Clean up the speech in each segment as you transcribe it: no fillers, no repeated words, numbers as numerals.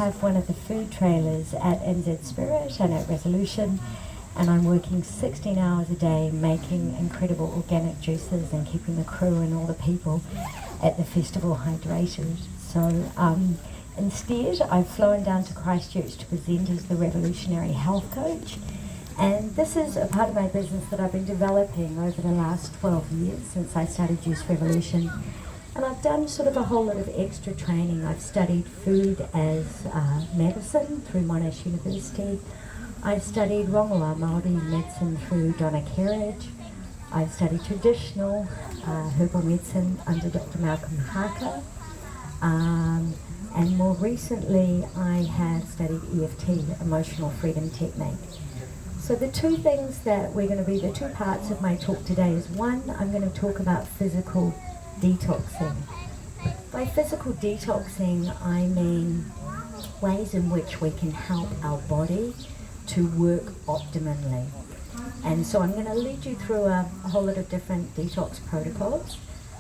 have one of the food trailers at NZ Spirit and at Resolution, and I'm working 16 hours a day making incredible organic juices and keeping the crew and all the people at the festival hydrated. So instead, I've flown down to Christchurch to present as the Revolutionary Health Coach. And this is a part of my business that I've been developing over the last 12 years since I started Juice Revolution. And I've done sort of a whole lot of extra training. I've studied food as medicine through Monash University. I've studied Rongoa Māori medicine through Donna Kerridge. I've studied traditional herbal medicine under Dr. Malcolm Haka. And more recently, I have studied EFT, Emotional Freedom Technique. So the two things that we're going to be, the two parts of my talk today is one, I'm going to talk about physical detoxing. By physical detoxing, I mean ways in which we can help our body to work optimally. And so I'm going to lead you through a whole lot of different detox protocols.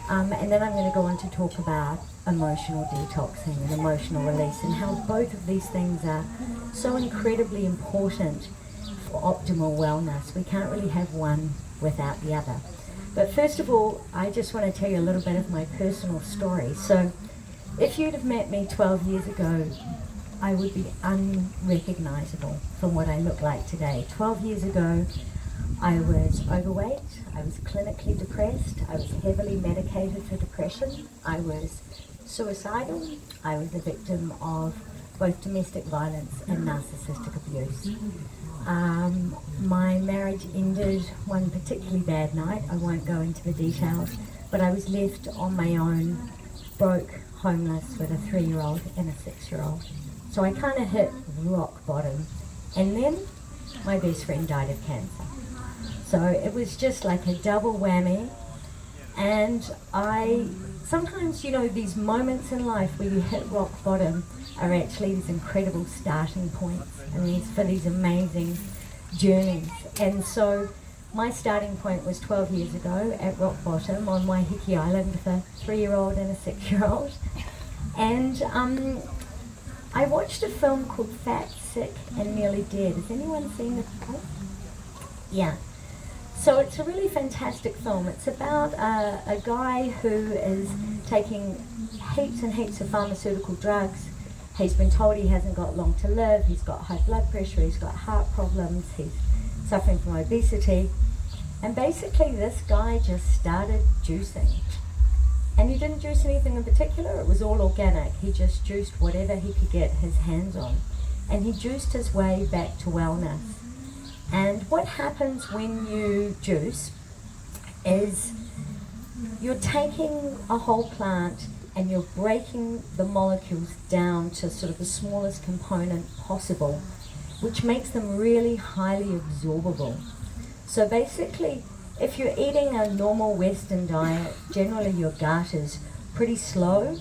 And then I'm going to go on to talk about emotional detoxing and emotional release and how both of these things are so incredibly important for optimal wellness. We can't really have one without the other. But first of all, I just want to tell you a little bit of my personal story. So if you'd have met me 12 years ago, I would be unrecognizable from what I look like today. 12 years ago, I was overweight, I was clinically depressed, I was heavily medicated for depression, I was suicidal, I was a victim of both domestic violence and narcissistic abuse. My marriage ended one particularly bad night. I won't go into the details, but I was left on my own, broke, homeless, with a 3-year-old and a 6-year-old. So I kind of hit rock bottom. And then my best friend died of cancer. So it was just like a double whammy. And sometimes, you know, these moments in life where you hit rock bottom are actually these incredible starting points and for these amazing journeys. And so my starting point was 12 years ago at rock bottom on Waiheke Island with a 3-year-old and a 6-year-old. And I watched a film called Fat, Sick and Nearly Dead. Has anyone seen the film? Yeah. So it's a really fantastic film. It's about a guy who is taking heaps and heaps of pharmaceutical drugs. He's been told he hasn't got long to live. He's got high blood pressure. He's got heart problems. He's suffering from obesity. And basically this guy just started juicing. And he didn't juice anything in particular. It was all organic. He just juiced whatever he could get his hands on. And he juiced his way back to wellness. And what happens when you juice is you're taking a whole plant and you're breaking the molecules down to sort of the smallest component possible, which makes them really highly absorbable. So basically, if you're eating a normal Western diet, generally your gut is pretty slow,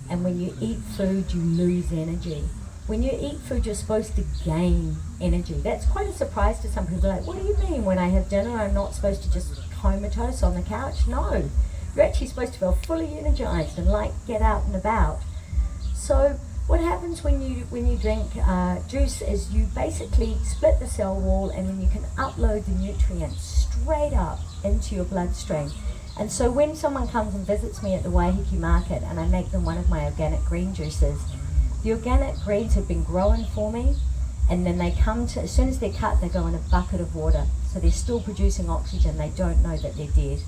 and when you eat food, you lose energy. When you eat food, you're supposed to gain energy. That's quite a surprise to some people. Like, what do you mean when I have dinner, I'm not supposed to just comatose on the couch? No, you're actually supposed to feel fully energized and like get out and about. So what happens when you drink juice is you basically split the cell wall, and then you can upload the nutrients straight up into your bloodstream. And so when someone comes and visits me at the Waiheke market and I make them one of my organic green juices, the organic greens have been growing for me, and then they come to, as soon as they're cut, they go in a bucket of water. So they're still producing oxygen, they don't know that they're dead.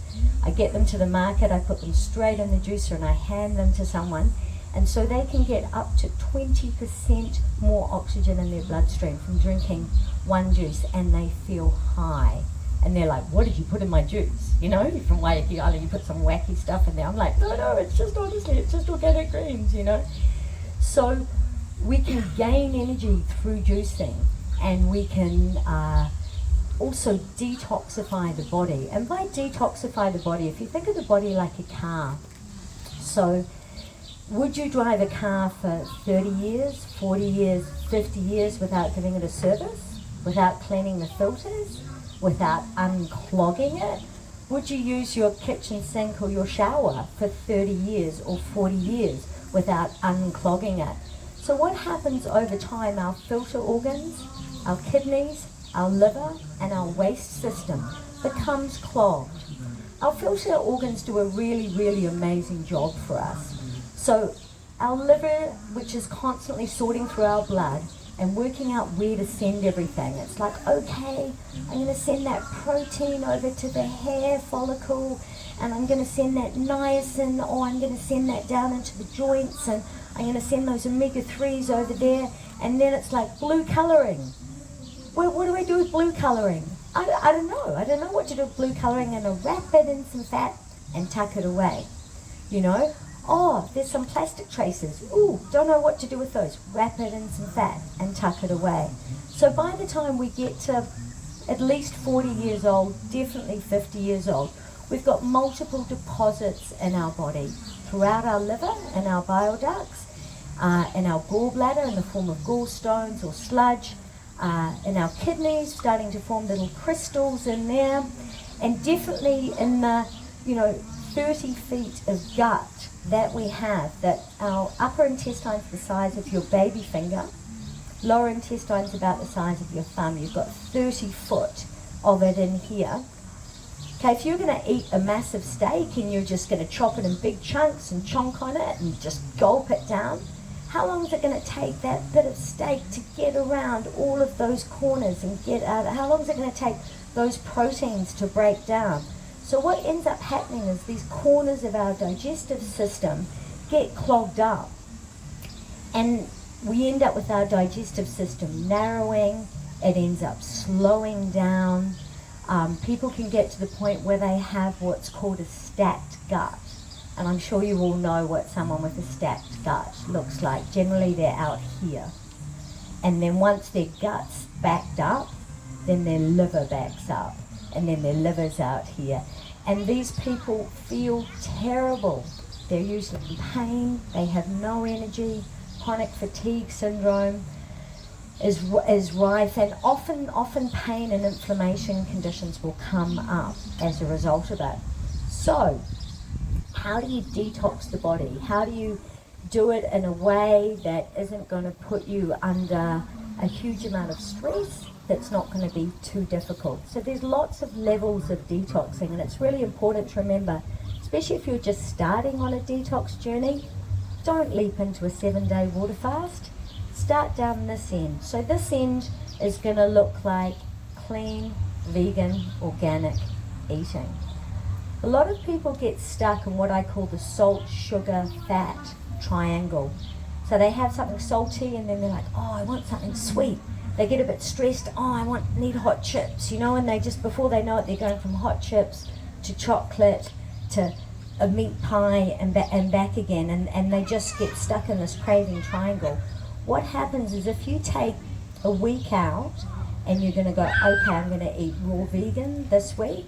I get them to the market, I put them straight in the juicer and I hand them to someone, and so they can get up to 20% more oxygen in their bloodstream from drinking one juice, and they feel high. And they're like, what did you put in my juice? You know, you're from Waiheke Island, you put some wacky stuff in there. I'm like, no, it's just honestly, it's just organic greens, you know. So we can gain energy through juicing, and we can also detoxify the body. And by detoxify the body, if you think of the body like a car, so would you drive a car for 30 years, 40 years, 50 years without giving it a service, without cleaning the filters, without unclogging it? Would you use your kitchen sink or your shower for 30 years or 40 years without unclogging it? So what happens over time, our filter organs, our kidneys, our liver, and our waste system becomes clogged. Our filter organs do a really, really amazing job for us. So our liver, which is constantly sorting through our blood and working out where to send everything. It's like, okay, I'm going to send that protein over to the hair follicle, and I'm going to send that niacin, or I'm going to send that down into the joints, and I'm going to send those omega-3s over there. And then it's like blue colouring. Well, what do I do with blue colouring? I don't know. I don't know what to do with blue colouring. I'm going to wrap it in some fat and tuck it away. You know? Oh, there's some plastic traces. Ooh, don't know what to do with those. Wrap it in some fat and tuck it away. So by the time we get to at least 40 years old, definitely 50 years old, we've got multiple deposits in our body, throughout our liver and our bile ducts, in our gallbladder in the form of gallstones or sludge, in our kidneys starting to form little crystals in there, and definitely in the 30 feet of gut that we have, that our upper intestine's the size of your baby finger, lower intestine's about the size of your thumb. You've got 30 foot of it in here. Okay, if you're going to eat a massive steak and you're just going to chop it in big chunks and chonk on it and just gulp it down, how long is it going to take that bit of steak to get around all of those corners and get out? How long is it going to take those proteins to break down? So what ends up happening is these corners of our digestive system get clogged up, and we end up with our digestive system narrowing. It ends up slowing down. People can get to the point where they have what's called a stacked gut. And I'm sure you all know what someone with a stacked gut looks like. Generally they're out here. And then once their gut's backed up, then their liver backs up. And then their liver's out here. And these people feel terrible. They're usually in pain, they have no energy, chronic fatigue syndrome is rife, and often pain and inflammation conditions will come up as a result of it. So, how do you detox the body? How do you do it in a way that isn't going to put you under a huge amount of stress, that's not going to be too difficult? So there's lots of levels of detoxing, and it's really important to remember, especially if you're just starting on a detox journey, don't leap into a 7-day water fast. Start down this end. So this end is going to look like clean, vegan, organic eating. A lot of people get stuck in what I call the salt, sugar, fat triangle. So they have something salty and then they're like, oh, I want something sweet. They get a bit stressed, oh, need hot chips, and they just, before they know it, they're going from hot chips to chocolate to a meat pie and back again, and they just get stuck in this craving triangle. What happens is if you take a week out and you're going to go, okay, I'm going to eat raw vegan this week,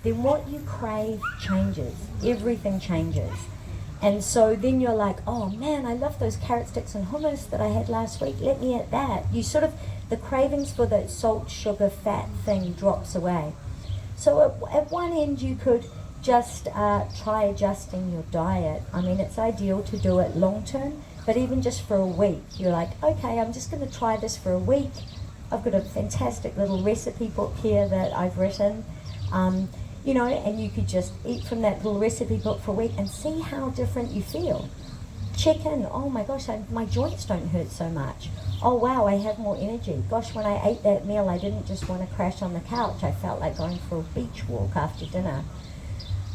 then what you crave changes. Everything changes. And so then you're like, oh man, I love those carrot sticks and hummus that I had last week. Let me eat that. The cravings for that salt, sugar, fat thing drops away. So at one end you could just try adjusting your diet. I mean, it's ideal to do it long term, but even just for a week, you're like, okay, I'm just going to try this for a week. I've got a fantastic little recipe book here that I've written. And you could just eat from that little recipe book for a week and see how different you feel. Check in, oh my gosh, my joints don't hurt so much. Oh wow, I have more energy. Gosh, when I ate that meal, I didn't just want to crash on the couch. I felt like going for a beach walk after dinner.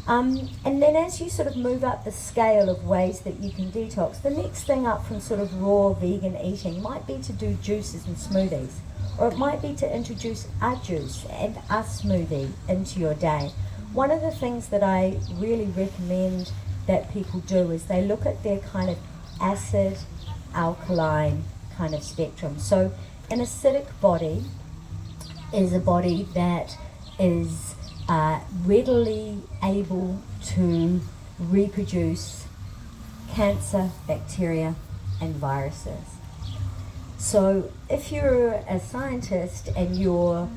And then as you sort of move up the scale of ways that you can detox, the next thing up from sort of raw vegan eating might be to do juices and smoothies. Or it might be to introduce a juice and a smoothie into your day. One of the things that I really recommend that people do is they look at their kind of acid, alkaline kind of spectrum. So an acidic body is a body that is readily able to reproduce cancer, bacteria, and viruses. So if you're a scientist and you're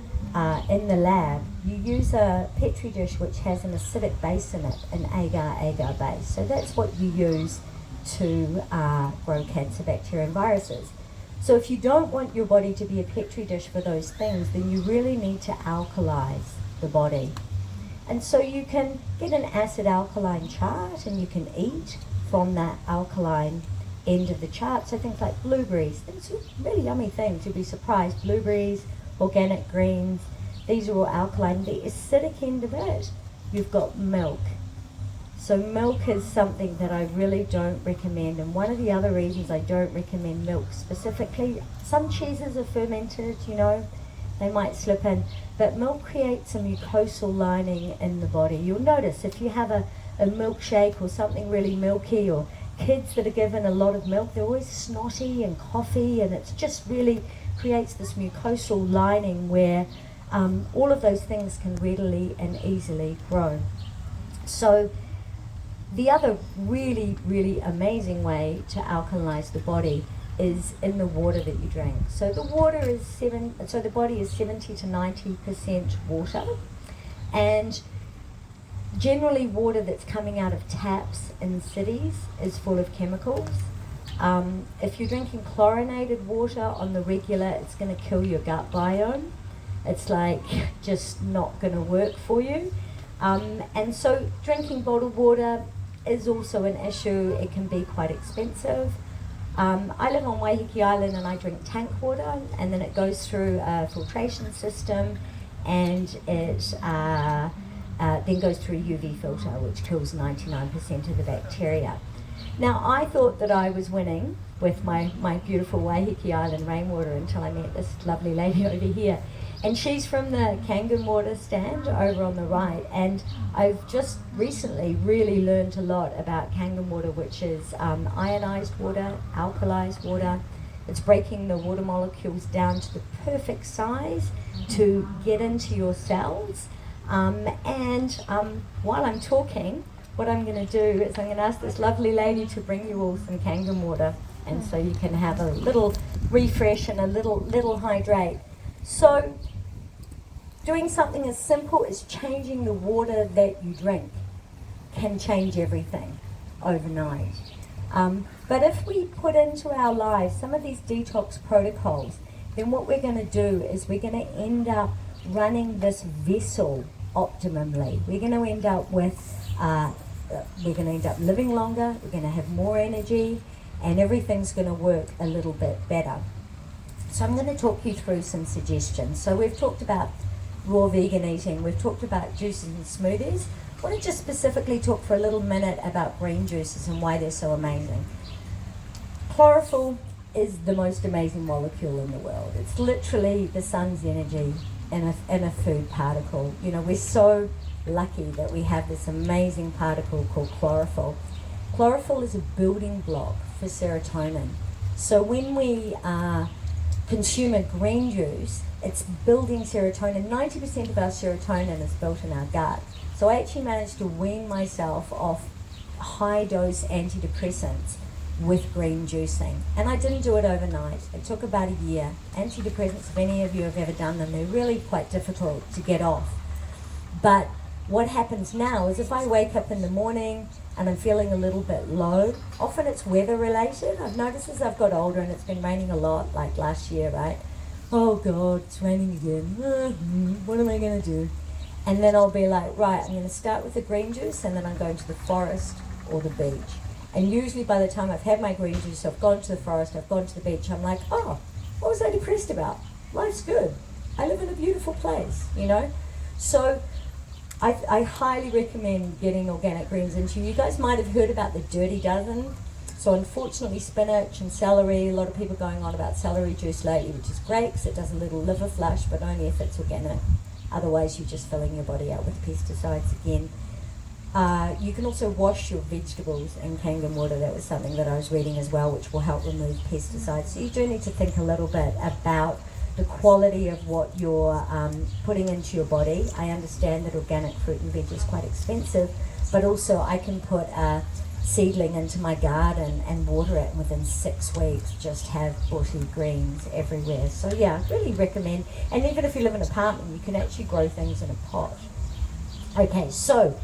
in the lab, you use a petri dish which has an acidic base in it, an agar base. So that's what you use to grow cancer, bacteria and viruses. So if you don't want your body to be a petri dish for those things, then you really need to alkalize the body. And so you can get an acid alkaline chart and you can eat from that alkaline end of the chart. So things like blueberries, things are really yummy things, you'll be surprised. Blueberries, organic greens, these are all alkaline. The acidic end of it, you've got milk. So milk is something that I really don't recommend, and one of the other reasons I don't recommend milk specifically, some cheeses are fermented, you know, they might slip in, but milk creates a mucosal lining in the body. You'll notice if you have a milkshake or something really milky, or kids that are given a lot of milk, they're always snotty and coughy, and it's just really creates this mucosal lining where all of those things can readily and easily grow. So the other really, really amazing way to alkalize the body is in the water that you drink. So the water is the body is 70 to 90% water, and generally water that's coming out of taps in cities is full of chemicals. If you're drinking chlorinated water on the regular, it's going to kill your gut biome. It's like just not going to work for you. And so drinking bottled water is also an issue. It can be quite expensive. I live on Waiheke Island and I drink tank water, and then it goes through a filtration system, and it then goes through a UV filter, which kills 99% of the bacteria. Now, I thought that I was winning with my beautiful Waiheke Island rainwater until I met this lovely lady over here. And she's from the Kangen water stand over on the right. And I've just recently really learned a lot about Kangen water, which is ionized water, alkalized water. It's breaking the water molecules down to the perfect size to get into your cells. While I'm talking, what I'm going to do is I'm going to ask this lovely lady to bring you all some Kangen water, and so you can have a little refresh and a little hydrate. So doing something as simple as changing the water that you drink can change everything overnight. But if we put into our lives some of these detox protocols, then what we're going to do is we're going to end up running this vessel optimally. We're going to end up living longer, we're going to have more energy, and everything's going to work a little bit better. So I'm going to talk you through some suggestions. So we've talked about raw vegan eating, we've talked about juices and smoothies. I want to just specifically talk for a little minute about green juices and why they're so amazing. Chlorophyll is the most amazing molecule in the world. It's literally the sun's energy in a food particle. You know, we're so lucky that we have this amazing particle called chlorophyll. Chlorophyll is a building block for serotonin. So when we consume a green juice, it's building serotonin. 90% of our serotonin is built in our gut. So I actually managed to wean myself off high-dose antidepressants with green juicing. And I didn't do it overnight. It took about a year. Antidepressants, if any of you have ever done them, they're really quite difficult to get off. But what happens now is if I wake up in the morning and I'm feeling a little bit low, often it's weather related. I've noticed as I've got older, and it's been raining a lot, like last year, right? Oh God, it's raining again. What am I going to do? And then I'll be like, right, I'm going to start with the green juice, and then I'm going to the forest or the beach. And usually by the time I've had my green juice, I've gone to the forest, I've gone to the beach, I'm like, oh, what was I depressed about? Life's good. I live in a beautiful place, you know? So I highly recommend getting organic greens into you. You guys might have heard about the Dirty Dozen. So unfortunately, spinach and celery, a lot of people going on about celery juice lately, which is great because it does a little liver flush, but only if it's organic. Otherwise, you're just filling your body out with pesticides again. You can also wash your vegetables in Kangen water. That was something that I was reading as well, which will help remove pesticides. So you do need to think a little bit about the quality of what you're putting into your body. I understand that organic fruit and veg is quite expensive, but also I can put a seedling into my garden and water it, and within 6 weeks just have bushy greens everywhere. So yeah, I really recommend. And even if you live in an apartment, you can actually grow things in a pot. Okay, so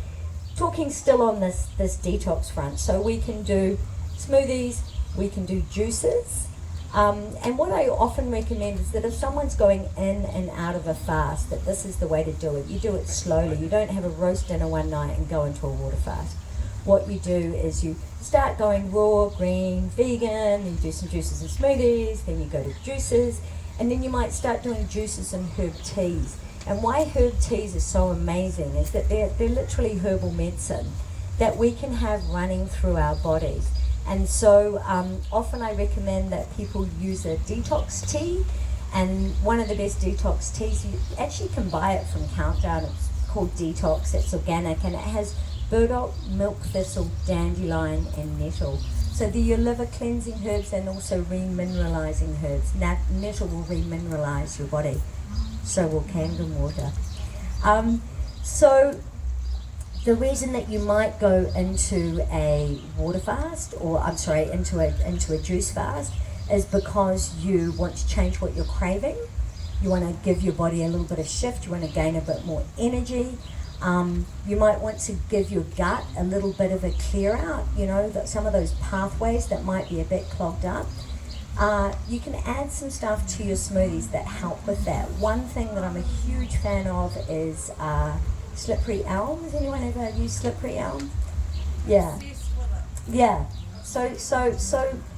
talking still on this detox front, so we can do smoothies, we can do juices. And what I often recommend is that if someone's going in and out of a fast, that this is the way to do it. You do it slowly. You don't have a roast dinner one night and go into a water fast. What you do is you start going raw, green, vegan, you do some juices and smoothies, then you go to juices, and then you might start doing juices and herb teas. And why herb teas are so amazing is that they're literally herbal medicine that we can have running through our bodies. And so often I recommend that people use a detox tea, and one of the best detox teas, you actually can buy it from Countdown. It's called Detox, it's organic, and it has burdock, milk thistle, dandelion and nettle. So they're your liver cleansing herbs and also remineralizing herbs. Nettle will remineralize your body, so will candle water. So the reason that you might go into a water fast, or I'm sorry, into a juice fast, is because you want to change what you're craving. You want to give your body a little bit of shift. You want to gain a bit more energy. You might want to give your gut a little bit of a clear out, that some of those pathways that might be a bit clogged up. You can add some stuff to your smoothies that help with that. One thing that I'm a huge fan of is slippery elm. Has anyone ever used slippery elm? Yeah. Yeah. So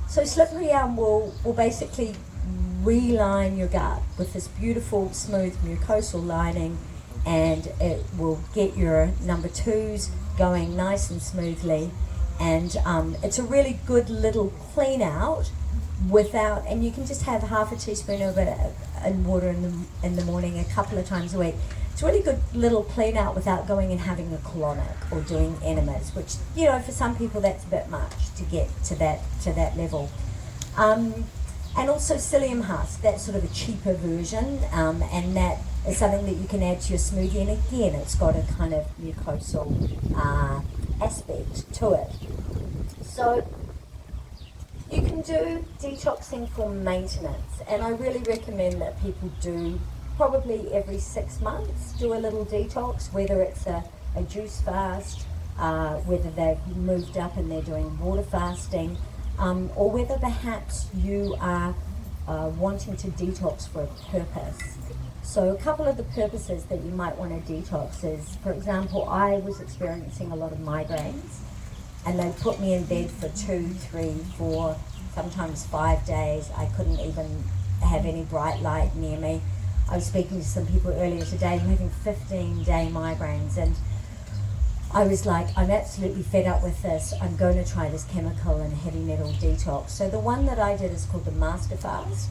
slippery elm will basically reline your gut with this beautiful, smooth mucosal lining, and it will get your number twos going nice and smoothly. And it's a really good little clean out and you can just have half a teaspoon of it in water in the morning a couple of times a week. It's a really good little clean out without going and having a colonic or doing enemas, which, for some people that's a bit much to get to that level. And also psyllium husk, that's sort of a cheaper version, and that is something that you can add to your smoothie, and again, it's got a kind of mucosal aspect to it. So you can do detoxing for maintenance, and I really recommend that people do probably every 6 months, do a little detox, whether it's a juice fast, whether they've moved up and they're doing water fasting, or whether perhaps you are wanting to detox for a purpose. So a couple of the purposes that you might want to detox is, for example, I was experiencing a lot of migraines, and they put me in bed for 2, 3, 4, sometimes 5 days. I couldn't even have any bright light near me. I was speaking to some people earlier today who were having 15-day migraines, and I was like, I'm absolutely fed up with this. I'm going to try this chemical and heavy metal detox. So the one that I did is called the Master Fast.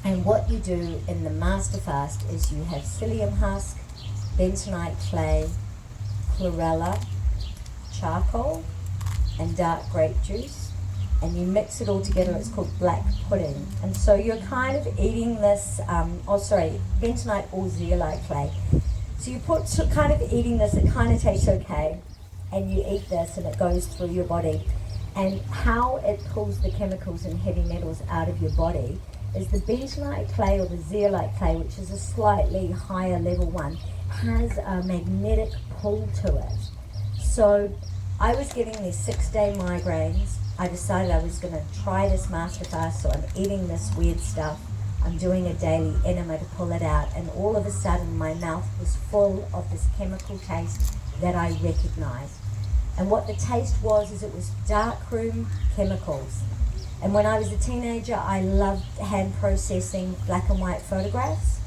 And what you do in the Master Fast is you have psyllium husk, bentonite clay, chlorella, charcoal, and dark grape juice. And you mix it all together. It's called black pudding. And so you're kind of eating this, bentonite or zeolite clay. So you kind of eating this, it kind of tastes okay, and you eat this and it goes through your body. And how it pulls the chemicals and heavy metals out of your body is the bentonite clay or the zeolite clay, which is a slightly higher level one, has a magnetic pull to it. So I was getting these 6-day migraines. I decided I was going to try this Master Fast, so I'm eating this weird stuff. I'm doing a daily enema to pull it out, and all of a sudden my mouth was full of this chemical taste that I recognized. And what the taste was is it was darkroom chemicals. And when I was a teenager, I loved hand processing black and white photographs.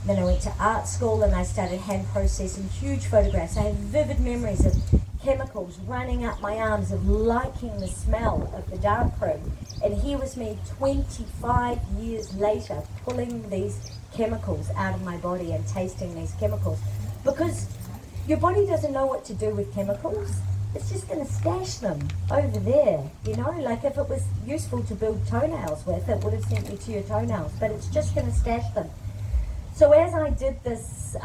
Then I went to art school and I started hand processing huge photographs. I have vivid memories of chemicals running up my arms, of liking the smell of the darkroom. And here was me 25 years later pulling these chemicals out of my body and tasting these chemicals. Because your body doesn't know what to do with chemicals. It's just going to stash them over there, like if it was useful to build toenails with, it would have sent you to your toenails, but it's just going to stash them. So as I did this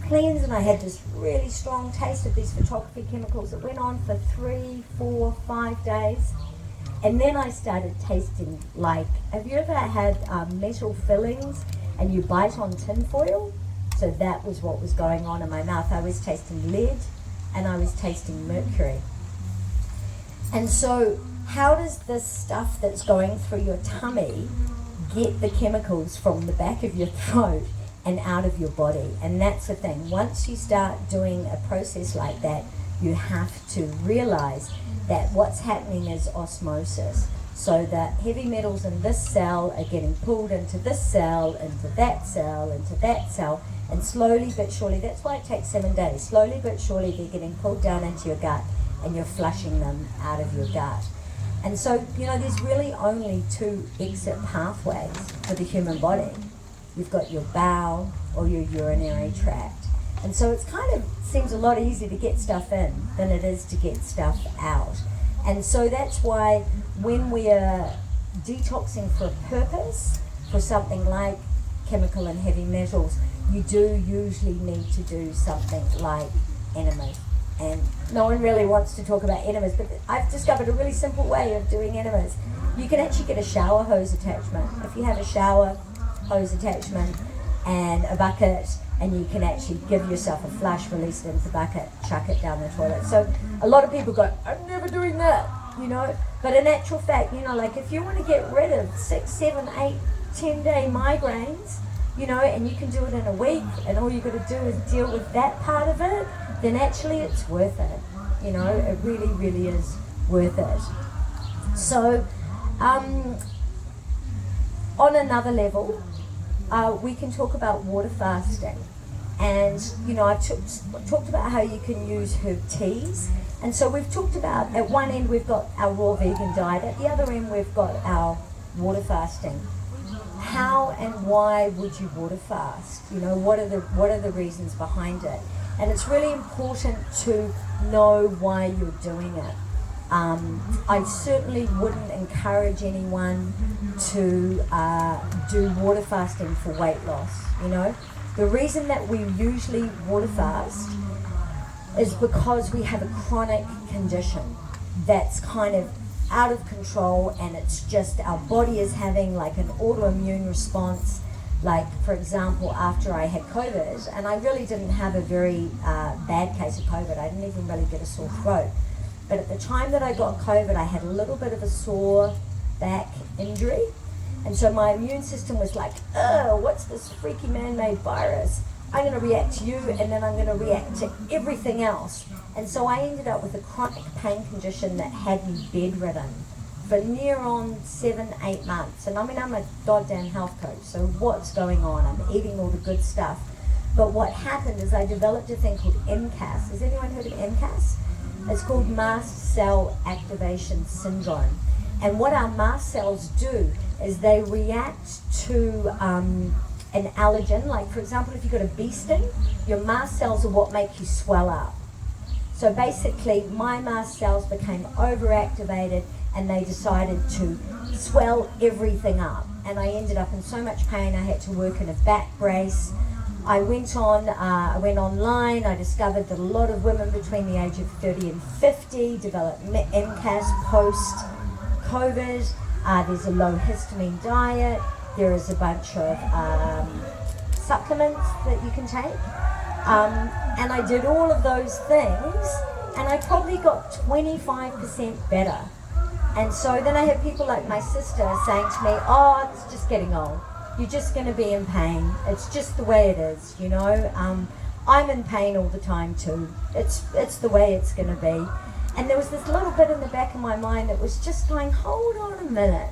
cleanse, and I had this really strong taste of these photography chemicals, it went on for 3, 4, 5 days. And then I started tasting have you ever had metal fillings and you bite on tin foil? So that was what was going on in my mouth. I was tasting lead and I was tasting mercury. And so how does this stuff that's going through your tummy get the chemicals from the back of your throat and out of your body? And that's the thing. Once you start doing a process like that, you have to realize that what's happening is osmosis. So that heavy metals in this cell are getting pulled into this cell, into that cell, into that cell, and slowly but surely, that's why it takes 7 days, slowly but surely they're getting pulled down into your gut and you're flushing them out of your gut. And so, there's really only 2 exit pathways for the human body. You've got your bowel or your urinary tract. And so it's kind of seems a lot easier to get stuff in than it is to get stuff out. And so that's why when we are detoxing for a purpose, for something like chemical and heavy metals, you do usually need to do something like enemas. And no one really wants to talk about enemas, but I've discovered a really simple way of doing enemas. You can actually get a shower hose attachment. If you have a shower hose attachment and a bucket, and you can actually give yourself a flush, release it into the bucket, chuck it down the toilet. So a lot of people go, I'm never doing that, But in actual fact, like if you want to get rid of 6, 7, 8, 10-day migraines, and you can do it in a week, and all you've got to do is deal with that part of it, then actually it's worth it. It really, really is worth it. So, on another level, we can talk about water fasting. And, I talked about how you can use herb teas. And so we've talked about, at one end we've got our raw vegan diet, at the other end we've got our water fasting. How and why would you water fast? What are the reasons behind it? And it's really important to know why you're doing it. I certainly wouldn't encourage anyone to do water fasting for weight loss. The reason that we usually water fast is because we have a chronic condition that's kind of out of control, and it's just our body is having like an autoimmune response. Like, for example, after I had COVID, and I really didn't have a very bad case of COVID, I didn't even really get a sore throat. But at the time that I got COVID, I had a little bit of a sore back injury. And so my immune system was like, oh, what's this freaky man-made virus? I'm going to react to you, and then I'm going to react to everything else. And so I ended up with a chronic pain condition that had me bedridden for near on 7, 8 months. And I'm a goddamn health coach, so what's going on? I'm eating all the good stuff. But what happened is I developed a thing called MCAS. Has anyone heard of MCAS? It's called mast cell activation syndrome. And what our mast cells do is they react to an allergen. Like, for example, if you've got a bee sting, your mast cells are what make you swell up. So basically, my mast cells became overactivated, and they decided to swell everything up. And I ended up in so much pain, I had to work in a back brace. I went online, I discovered that a lot of women between the age of 30 and 50 develop MCAS post-COVID. There's a low histamine diet. There is a bunch of supplements that you can take. And I did all of those things, and I probably got 25% better. And so then I had people like my sister saying to me, oh, it's just getting old. You're just going to be in pain. It's just the way it is, I'm in pain all the time too. It's the way it's going to be. And there was this little bit in the back of my mind that was just going, hold on a minute.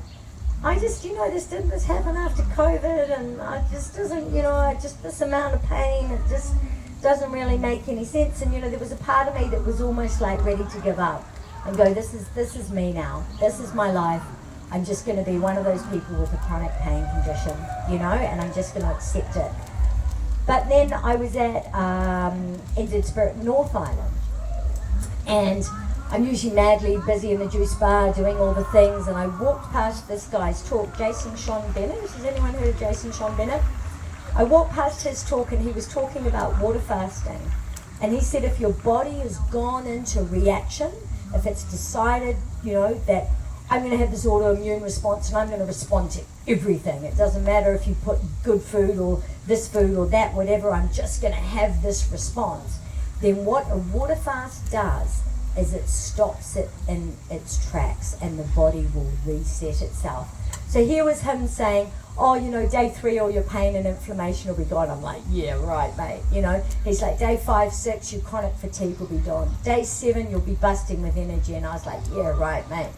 I just, didn't this happen after COVID, and I just doesn't, this amount of pain, it just doesn't really make any sense. And there was a part of me that was almost like ready to give up and go, this is me now. This is my life. I'm just going to be one of those people with a chronic pain condition, and I'm just going to accept it. But then I was at Ended Spirit North Island, and I'm usually madly busy in the juice bar doing all the things, and I walked past this guy's talk, Jason Sean Bennett. Has anyone heard of Jason Sean Bennett? I walked past his talk, and he was talking about water fasting. And he said if your body has gone into reaction, if it's decided, that I'm going to have this autoimmune response and I'm going to respond to everything. It doesn't matter if you put good food or this food or that, whatever, I'm just going to have this response. Then what a water fast does is it stops it in its tracks and the body will reset itself. So here was him saying, oh, day 3 all your pain and inflammation will be gone. I'm like, yeah, right, mate. He's like, day 5, 6, your chronic fatigue will be gone. Day 7, you'll be busting with energy. And I was like, yeah, right, mate.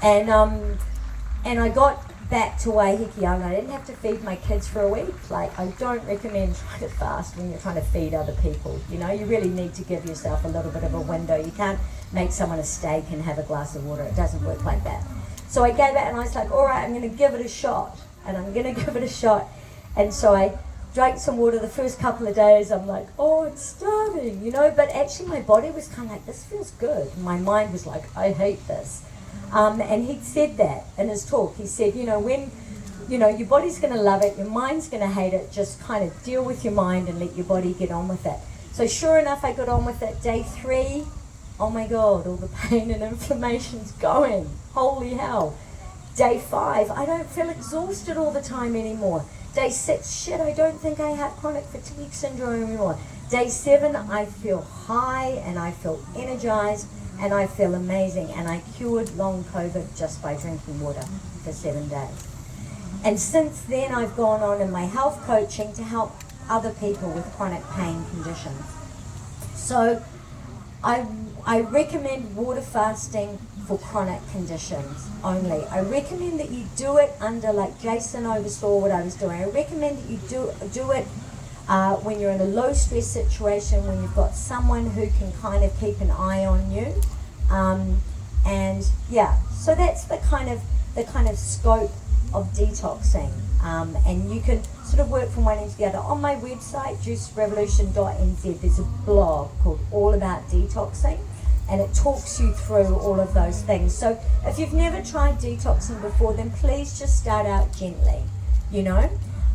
And I got back to Waiheke Young. I didn't have to feed my kids for a week. Like, I don't recommend trying to fast when you're trying to feed other people. You really need to give yourself a little bit of a window. You can't make someone a steak and have a glass of water. It doesn't work like that. So I gave it and I was like, all right, I'm going to give it a shot. And so I drank some water the first couple of days. I'm like, oh, it's starving, But actually my body was kind of like, this feels good. My mind was like, I hate this. And he said that in his talk. He said, when, your body's going to love it, your mind's going to hate it, just kind of deal with your mind and let your body get on with it. So sure enough, I got on with it. Day 3, oh my God, all the pain and inflammation's going. Holy hell. Day 5, I don't feel exhausted all the time anymore. Day 6, shit, I don't think I have chronic fatigue syndrome anymore. Day 7, I feel high and I feel energized and I feel amazing. And I cured long COVID just by drinking water for 7 days. And since then, I've gone on in my health coaching to help other people with chronic pain conditions. So I recommend water fasting for chronic conditions only. I recommend that you do it under, like Jason oversaw what I was doing. I recommend that you do it when you're in a low stress situation, when you've got someone who can kind of keep an eye on you. And yeah, so that's the kind of scope of detoxing. And you can sort of work from one end to the other. On my website, juicerevolution.nz, there's a blog called All About Detoxing, and it talks you through all of those things. So if you've never tried detoxing before, then please just start out gently,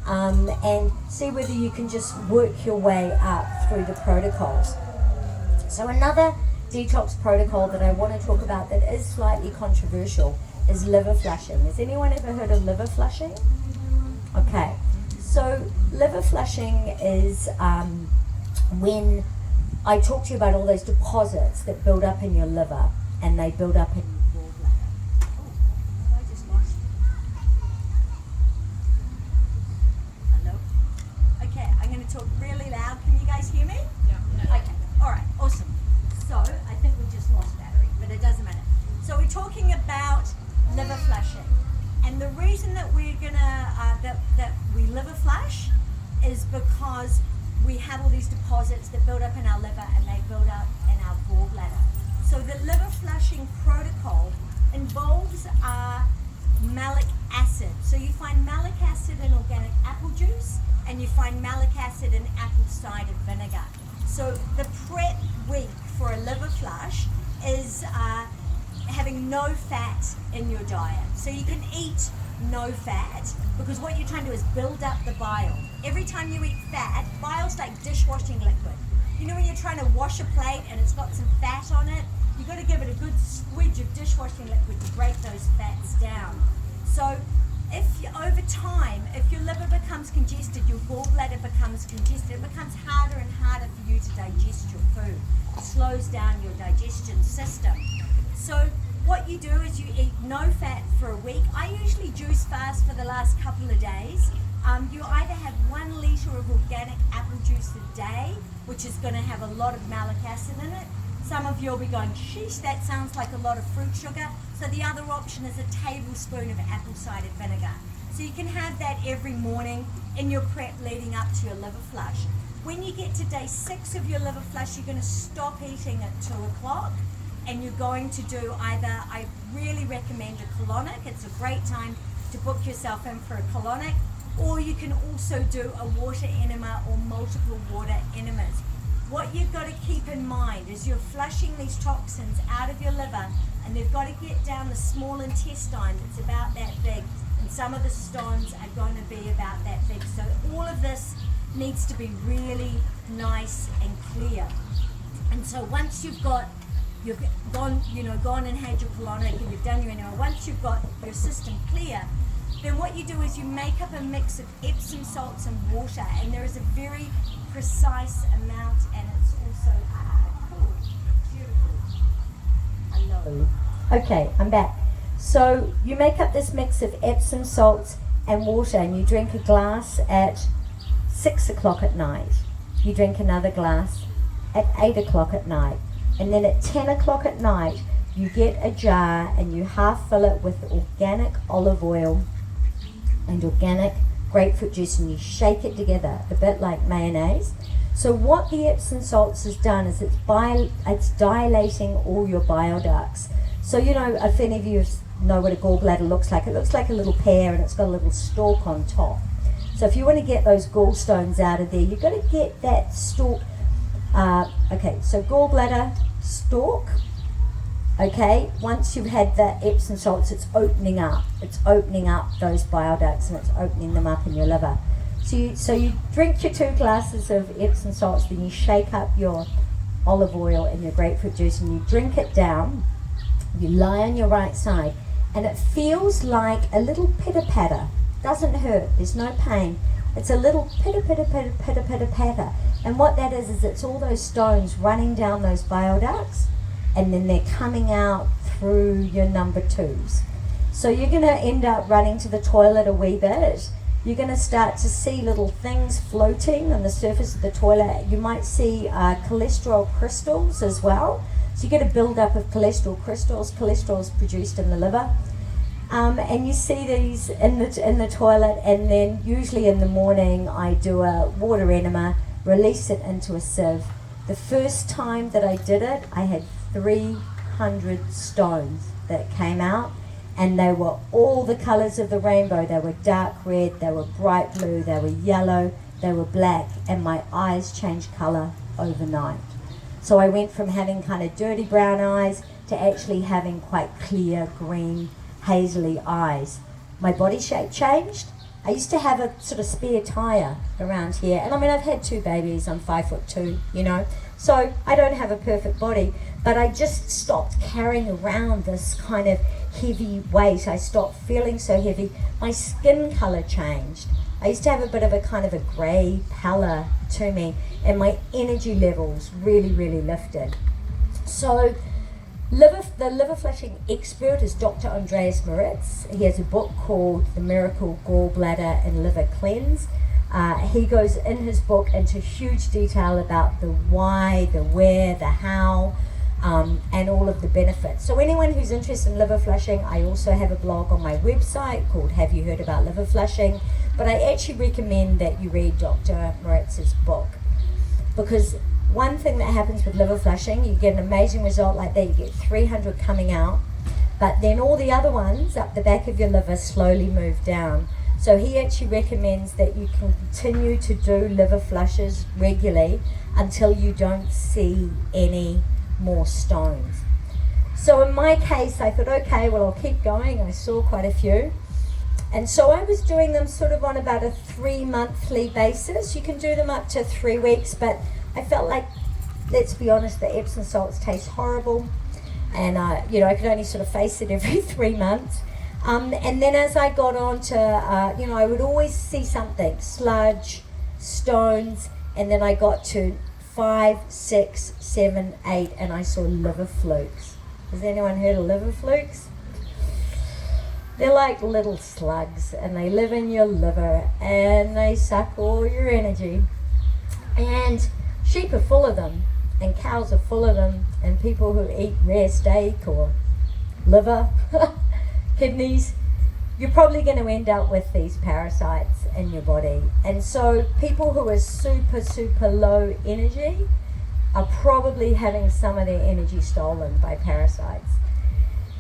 and see whether you can just work your way up through the protocols. So another detox protocol that I want to talk about that is slightly controversial is liver flushing. Has anyone ever heard of liver flushing? Okay, so liver flushing is when I talk to you about all those deposits that build up in your liver and they build up in your gallbladder. Oh, I just lost you. Hello? Okay, I'm going to talk really loud. Can you guys hear me? Yeah. Okay, all right, awesome. So I think we just lost battery, but it doesn't matter. So we're talking about liver flushing. And the reason that we're that we liver flush is because we have all these deposits that build up in our liver and they build up in our gallbladder. So the liver flushing protocol involves malic acid. So you find malic acid in organic apple juice and you find malic acid in apple cider vinegar. So the prep week for a liver flush is having no fat in your diet. So you can eat no fat because what you're trying to do is build up the bile. Every time you eat fat, bile's like dishwashing liquid. When you're trying to wash a plate and it's got some fat on it, you've got to give it a good squidge of dishwashing liquid to break those fats down. So over time, if your liver becomes congested, your gallbladder becomes congested, it becomes harder and harder for you to digest your food. It slows down your digestion system. So what you do is you eat no fat for a week. I usually juice fast for the last couple of days. You either have 1 litre of organic apple juice a day, which is going to have a lot of malic acid in it. Some of you will be going, sheesh, that sounds like a lot of fruit sugar. So the other option is a tablespoon of apple cider vinegar. So you can have that every morning in your prep leading up to your liver flush. When you get to day 6 of your liver flush, you're going to stop eating at 2 o'clock. And you're going to do I really recommend a colonic. It's a great time to book yourself in for a colonic. Or you can also do a water enema or multiple water enemas. What you've got to keep in mind is you're flushing these toxins out of your liver and they've got to get down the small intestine that's about that big. And some of the stones are going to be about that big. So all of this needs to be really nice and clear. And so once you've gone and had your colonic and you've done your enema, once you've got your system clear, then what you do is you make up a mix of Epsom salts and water, and there is a very precise amount, and it's also cool, beautiful. Okay, I'm back. So you make up this mix of Epsom salts and water, and you drink a glass at 6 o'clock at night. You drink another glass at 8 o'clock at night. And then at 10 o'clock at night, you get a jar and you half fill it with organic olive oil and organic grapefruit juice, and you shake it together, a bit like mayonnaise. So what the Epsom salts has done is it's dilating all your bile ducts. So, you know, if any of you know what a gallbladder looks like, it looks like a little pear and it's got a little stalk on top. So if you want to get those gallstones out of there, you've got to get that stalk. Okay, so gallbladder, stalk. Okay, once you've had the Epsom salts, it's opening up those bile ducts, and it's opening them up in your liver. So you drink your 2 glasses of Epsom salts, then you shake up your olive oil and your grapefruit juice, and you drink it down. You lie on your right side, and it feels like a little pitter-patter. Doesn't hurt, there's no pain. It's a little pitter-patter. And what that is it's all those stones running down those bile ducts, and then they're coming out through your number 2s. So you're going to end up running to the toilet a wee bit. You're going to start to see little things floating on the surface of the toilet. You might see cholesterol crystals as well. So you get a build-up of cholesterol crystals. Cholesterol is produced in the liver. And you see these in the toilet, and then usually in the morning I do a water enema, release it into a sieve. The first time that I did it, I had 300 stones that came out, and they were all the colours of the rainbow. They were dark red, they were bright blue, they were yellow, they were black, and my eyes changed colour overnight. So I went from having kind of dirty brown eyes to actually having quite clear green, hazily eyes. My body shape changed. I used to have a sort of spare tyre around here, and I mean, I've had 2 babies, I'm 5'2", you know, so I don't have a perfect body, but I just stopped carrying around this kind of heavy weight. I stopped feeling so heavy. My skin colour changed. I used to have a bit of a kind of a grey pallor to me, and my energy levels really, really lifted. So the liver flushing expert is Dr. Andreas Moritz. He has a book called The Miracle Gallbladder and Liver Cleanse. He goes in his book into huge detail about the why, the where, the how, and all of the benefits. So anyone who's interested in liver flushing, I also have a blog on my website called Have You Heard About Liver Flushing? But I actually recommend that you read Dr. Moritz's book, because one thing that happens with liver flushing, you get an amazing result like that, you get 300 coming out, but then all the other ones up the back of your liver slowly move down. So he actually recommends that you can continue to do liver flushes regularly until you don't see any more stones. So in my case, I thought, okay, well, I'll keep going. I saw quite a few. And so I was doing them sort of on about a 3-monthly basis. You can do them up to 3 weeks, but I felt like, let's be honest, the Epsom salts taste horrible. And, I could only sort of face it every 3 months. And then as I got on to, I would always see something, sludge, stones, and then I got to 5, 6, 7, 8, and I saw liver flukes. Has anyone heard of liver flukes? They're like little slugs, and they live in your liver, and they suck all your energy. And sheep are full of them, and cows are full of them, and people who eat rare steak or liver, kidneys, you're probably going to end up with these parasites in your body. And so people who are super, super low energy are probably having some of their energy stolen by parasites.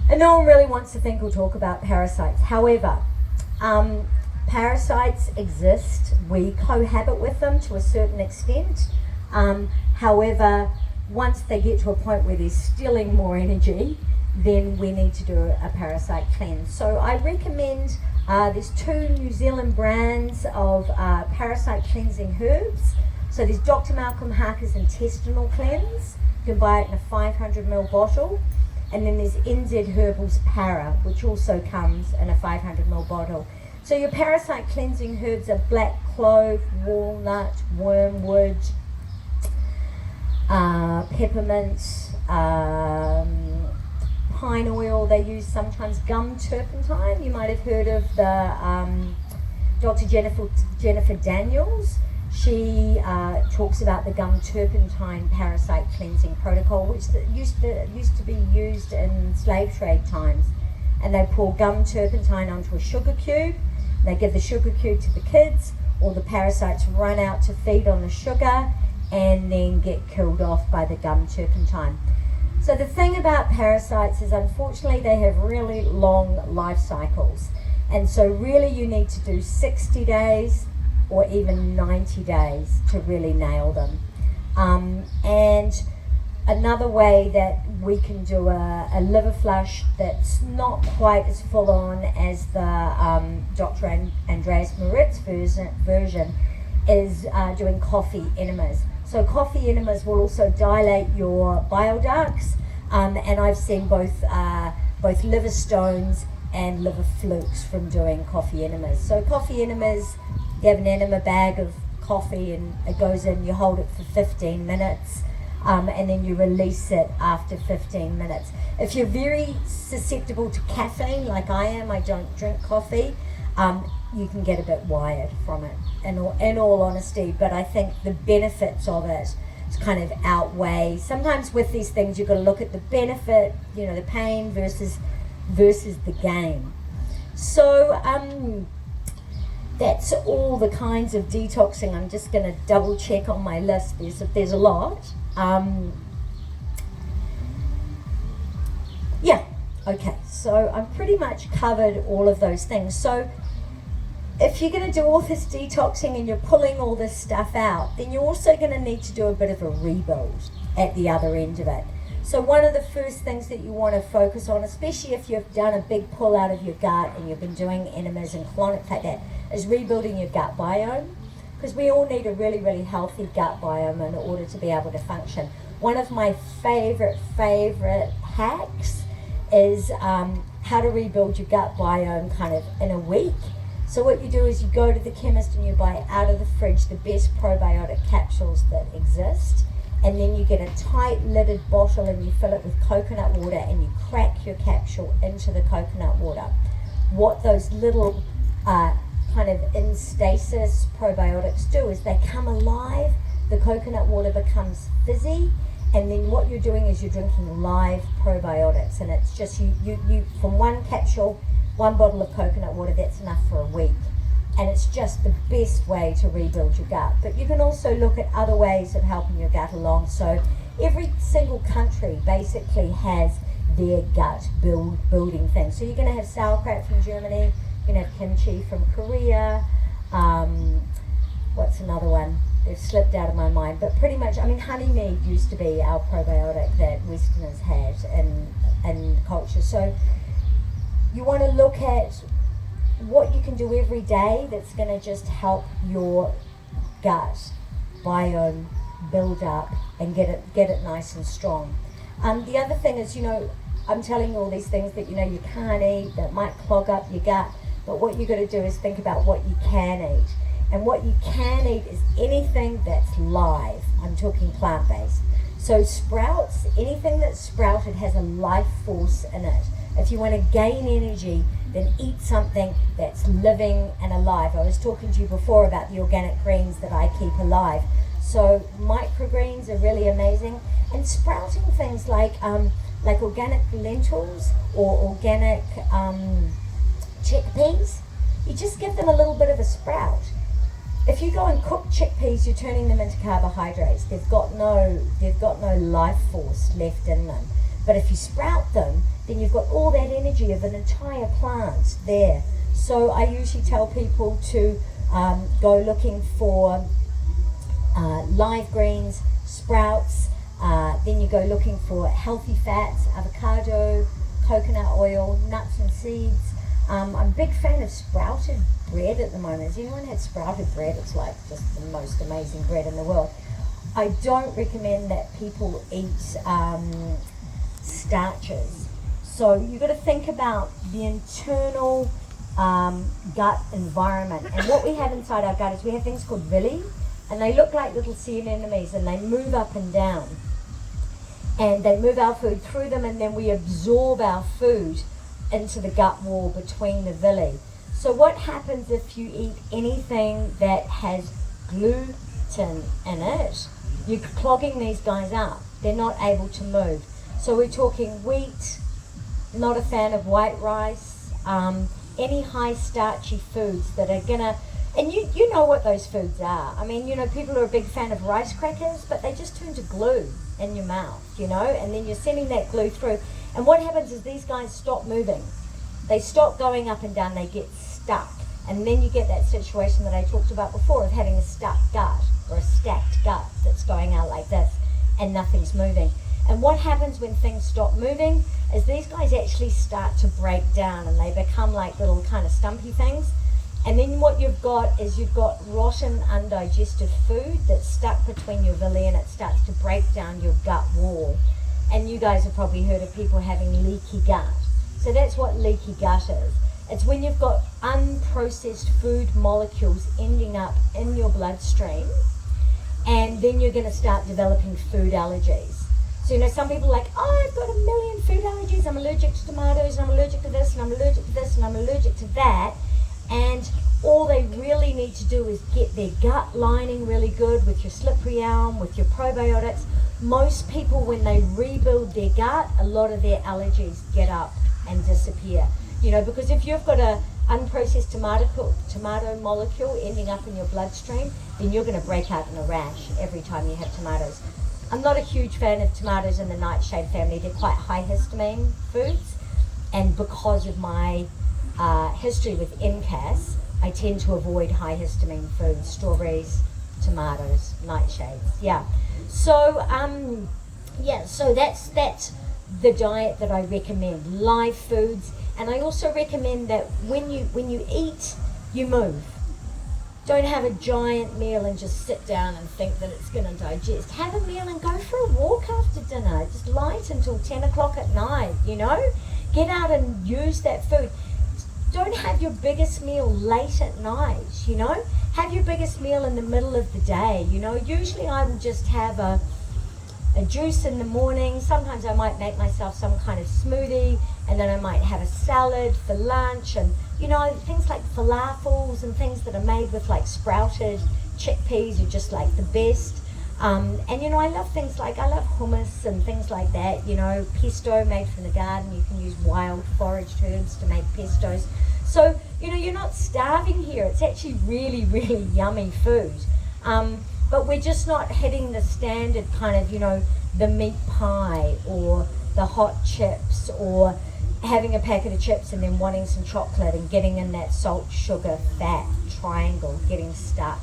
And no one really wants to think or talk about parasites. However, parasites exist. We cohabit with them to a certain extent. However, once they get to a point where they're stealing more energy, then we need to do a parasite cleanse. So I recommend, there's 2 New Zealand brands of parasite cleansing herbs. So there's Dr. Malcolm Harker's Intestinal Cleanse. You can buy it in a 500ml bottle. And then there's NZ Herbal's Para, which also comes in a 500ml bottle. So your parasite cleansing herbs are black clove, walnut, wormwood, peppermint, pine oil. They use sometimes gum turpentine. You might have heard of the Dr. Jennifer Daniels. She talks about the gum turpentine parasite cleansing protocol, which used to be used in slave trade times. And they pour gum turpentine onto a sugar cube. They give the sugar cube to the kids. All the parasites run out to feed on the sugar and then get killed off by the gum turpentine. So the thing about parasites is, unfortunately, they have really long life cycles. And so really you need to do 60 days or even 90 days to really nail them. And another way that we can do a liver flush that's not quite as full on as the Dr. Andreas Moritz version is doing coffee enemas. So coffee enemas will also dilate your bile ducts, and I've seen both liver stones and liver flukes from doing coffee enemas. So coffee enemas, you have an enema bag of coffee and it goes in, you hold it for 15 minutes, and then you release it after 15 minutes. If you're very susceptible to caffeine, like I am, I don't drink coffee, you can get a bit wired from it, in all honesty, but I think the benefits of it kind of outweigh. Sometimes with these things, you've got to look at the benefit, the pain versus the gain. So that's all the kinds of detoxing. I'm just going to double check on my list. There's a lot. Yeah, okay, so I've pretty much covered all of those things. So if you're going to do all this detoxing and you're pulling all this stuff out, then you're also going to need to do a bit of a rebuild at the other end of it. So one of the first things that you want to focus on, especially if you've done a big pull out of your gut and you've been doing enemas and colonics like that, is rebuilding your gut biome. Because we all need a really, really healthy gut biome in order to be able to function. One of my favorite hacks is how to rebuild your gut biome kind of in a week. So what you do is you go to the chemist and you buy out of the fridge the best probiotic capsules that exist, and then you get a tight lidded bottle and you fill it with coconut water and you crack your capsule into the coconut water. What those little kind of in stasis probiotics do is they come alive, the coconut water becomes fizzy, and then what you're doing is you're drinking live probiotics, and it's just you from one capsule, one bottle of coconut water, that's enough for a week. And it's just the best way to rebuild your gut. But you can also look at other ways of helping your gut along. So every single country basically has their gut building thing. So you're going to have sauerkraut from Germany, you're going to have kimchi from Korea. What's another one? They've slipped out of my mind. But pretty much, honeymead used to be our probiotic that Westerners had in culture. So you want to look at what you can do every day that's going to just help your gut biome build up and get it nice and strong. The other thing is, I'm telling you all these things that you can't eat that might clog up your gut, but what you've got to do is think about what you can eat. And what you can eat is anything that's live. I'm talking plant-based. So sprouts, anything that's sprouted has a life force in it. If you want to gain energy, then eat something that's living and alive. I was talking to you before about the organic greens that I keep alive. So microgreens are really amazing. And sprouting things like organic lentils or organic chickpeas, you just give them a little bit of a sprout. If you go and cook chickpeas, you're turning them into carbohydrates. They've got no life force left in them. But if you sprout them, then you've got all that energy of an entire plant there. So I usually tell people to go looking for live greens, sprouts, then you go looking for healthy fats, avocado, coconut oil, nuts and seeds. I'm a big fan of sprouted bread at the moment. Has anyone had sprouted bread? It's like just the most amazing bread in the world. I don't recommend that people eat starches. So you've got to think about the internal gut environment. And what we have inside our gut is we have things called villi, and they look like little sea anemones and they move up and down. and they move our food through them, and then we absorb our food into the gut wall between the villi. So what happens if you eat anything that has gluten in it? You're clogging these guys up. They're not able to move. So we're talking wheat, not a fan of white rice, any high starchy foods that are gonna, and you know what those foods are. I mean, people are a big fan of rice crackers, but they just turn to glue in your mouth, and then you're sending that glue through. And what happens is these guys stop moving. They stop going up and down, they get stuck. And then you get that situation that I talked about before of having a stuck gut or a stacked gut that's going out like this and nothing's moving. And what happens when things stop moving is these guys actually start to break down and they become like little kind of stumpy things. And then what you've got is you've got rotten, undigested food that's stuck between your villi, and it starts to break down your gut wall. And you guys have probably heard of people having leaky gut. So that's what leaky gut is. It's when you've got unprocessed food molecules ending up in your bloodstream, and then you're going to start developing food allergies. So, some people are like, oh, I've got a million food allergies. I'm allergic to tomatoes, and I'm allergic to this, and I'm allergic to this, and I'm allergic to that. And all they really need to do is get their gut lining really good with your slippery elm, with your probiotics. Most people, when they rebuild their gut, a lot of their allergies get up and disappear. Because if you've got a unprocessed tomato molecule ending up in your bloodstream, then you're going to break out in a rash every time you have tomatoes. I'm not a huge fan of tomatoes in the nightshade family. They're quite high histamine foods, and because of my history with NCAS, I tend to avoid high histamine foods: strawberries, tomatoes, nightshades. So so that's the diet that I recommend. Live foods. And I also recommend that when you eat, you move. Don't have a giant meal and just sit down and think that it's going to digest. Have a meal and go for a walk after dinner. Just light until 10 o'clock at night, Get out and use that food. Don't have your biggest meal late at night, Have your biggest meal in the middle of the day, Usually I will just have a juice in the morning. Sometimes I might make myself some kind of smoothie, and then I might have a salad for lunch, and things like falafels and things that are made with like sprouted chickpeas are just like the best. And I love things like, I love hummus and things like that, pesto made from the garden. You can use wild foraged herbs to make pestos. So, you're not starving here. It's actually really, really yummy food. But we're just not hitting the standard kind of, the meat pie or the hot chips, or having a packet of chips and then wanting some chocolate and getting in that salt, sugar, fat triangle, getting stuck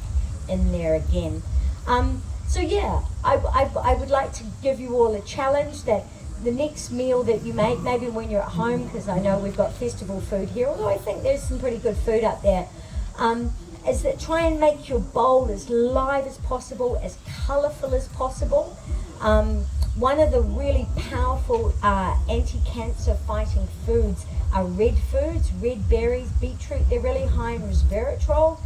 in there again. I would like to give you all a challenge that the next meal that you make, maybe when you're at home, because I know we've got festival food here, although I think there's some pretty good food up there, is that try and make your bowl as live as possible, as colourful as possible. One of the really powerful anti-cancer fighting foods are red foods, red berries, beetroot. They're really high in resveratrol.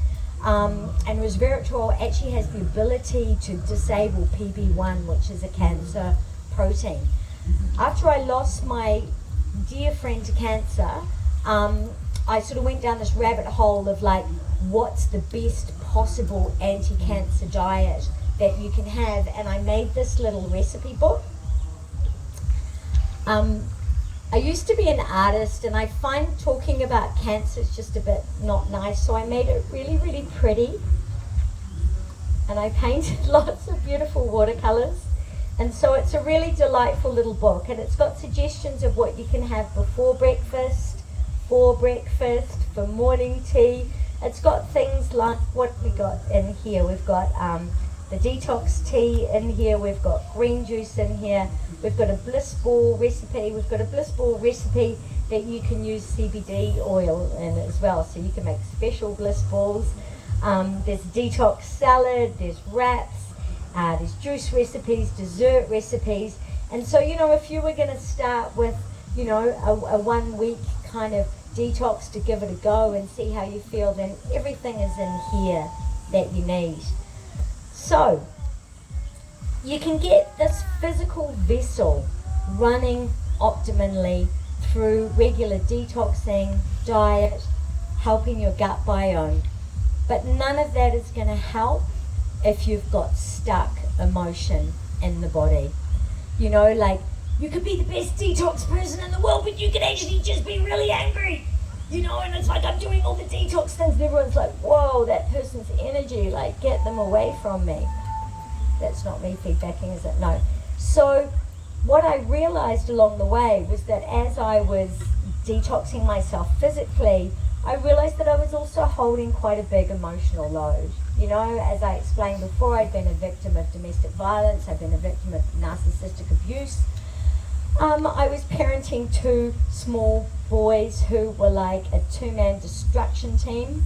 And resveratrol actually has the ability to disable PB1, which is a cancer protein. After I lost my dear friend to cancer, I sort of went down this rabbit hole of like, what's the best possible anti-cancer diet that you can have, and I made this little recipe book. I used to be an artist, and I find talking about cancer is just a bit not nice, so I made it really, really pretty, and I painted lots of beautiful watercolors, and so it's a really delightful little book, and it's got suggestions of what you can have before breakfast, for breakfast, for morning tea. It's got things like what we got in here. We've got the detox tea in here. We've got green juice in here. We've got a bliss ball recipe. We've got a bliss ball recipe that you can use CBD oil in as well. So you can make special bliss balls. There's detox salad. There's wraps. There's juice recipes, dessert recipes. And so, if you were going to start with, a 1 week kind of detox to give it a go and see how you feel, then everything is in here that you need. So you can get this physical vessel running optimally through regular detoxing, diet, helping your gut biome. But none of that is going to help if you've got stuck emotion in the body. You know, like, you could be the best detox person in the world, but you could actually just be really angry. You know, and it's like, I'm doing all the detox things, and everyone's like, whoa, that person's energy, like, get them away from me. That's not me feedbacking, is it? No. So what I realized along the way was that as I was detoxing myself physically, I realized that I was also holding quite a big emotional load. You know, as I explained before, I'd been a victim of domestic violence, I've been a victim of narcissistic abuse. I was parenting 2 small boys who were like a 2-man destruction team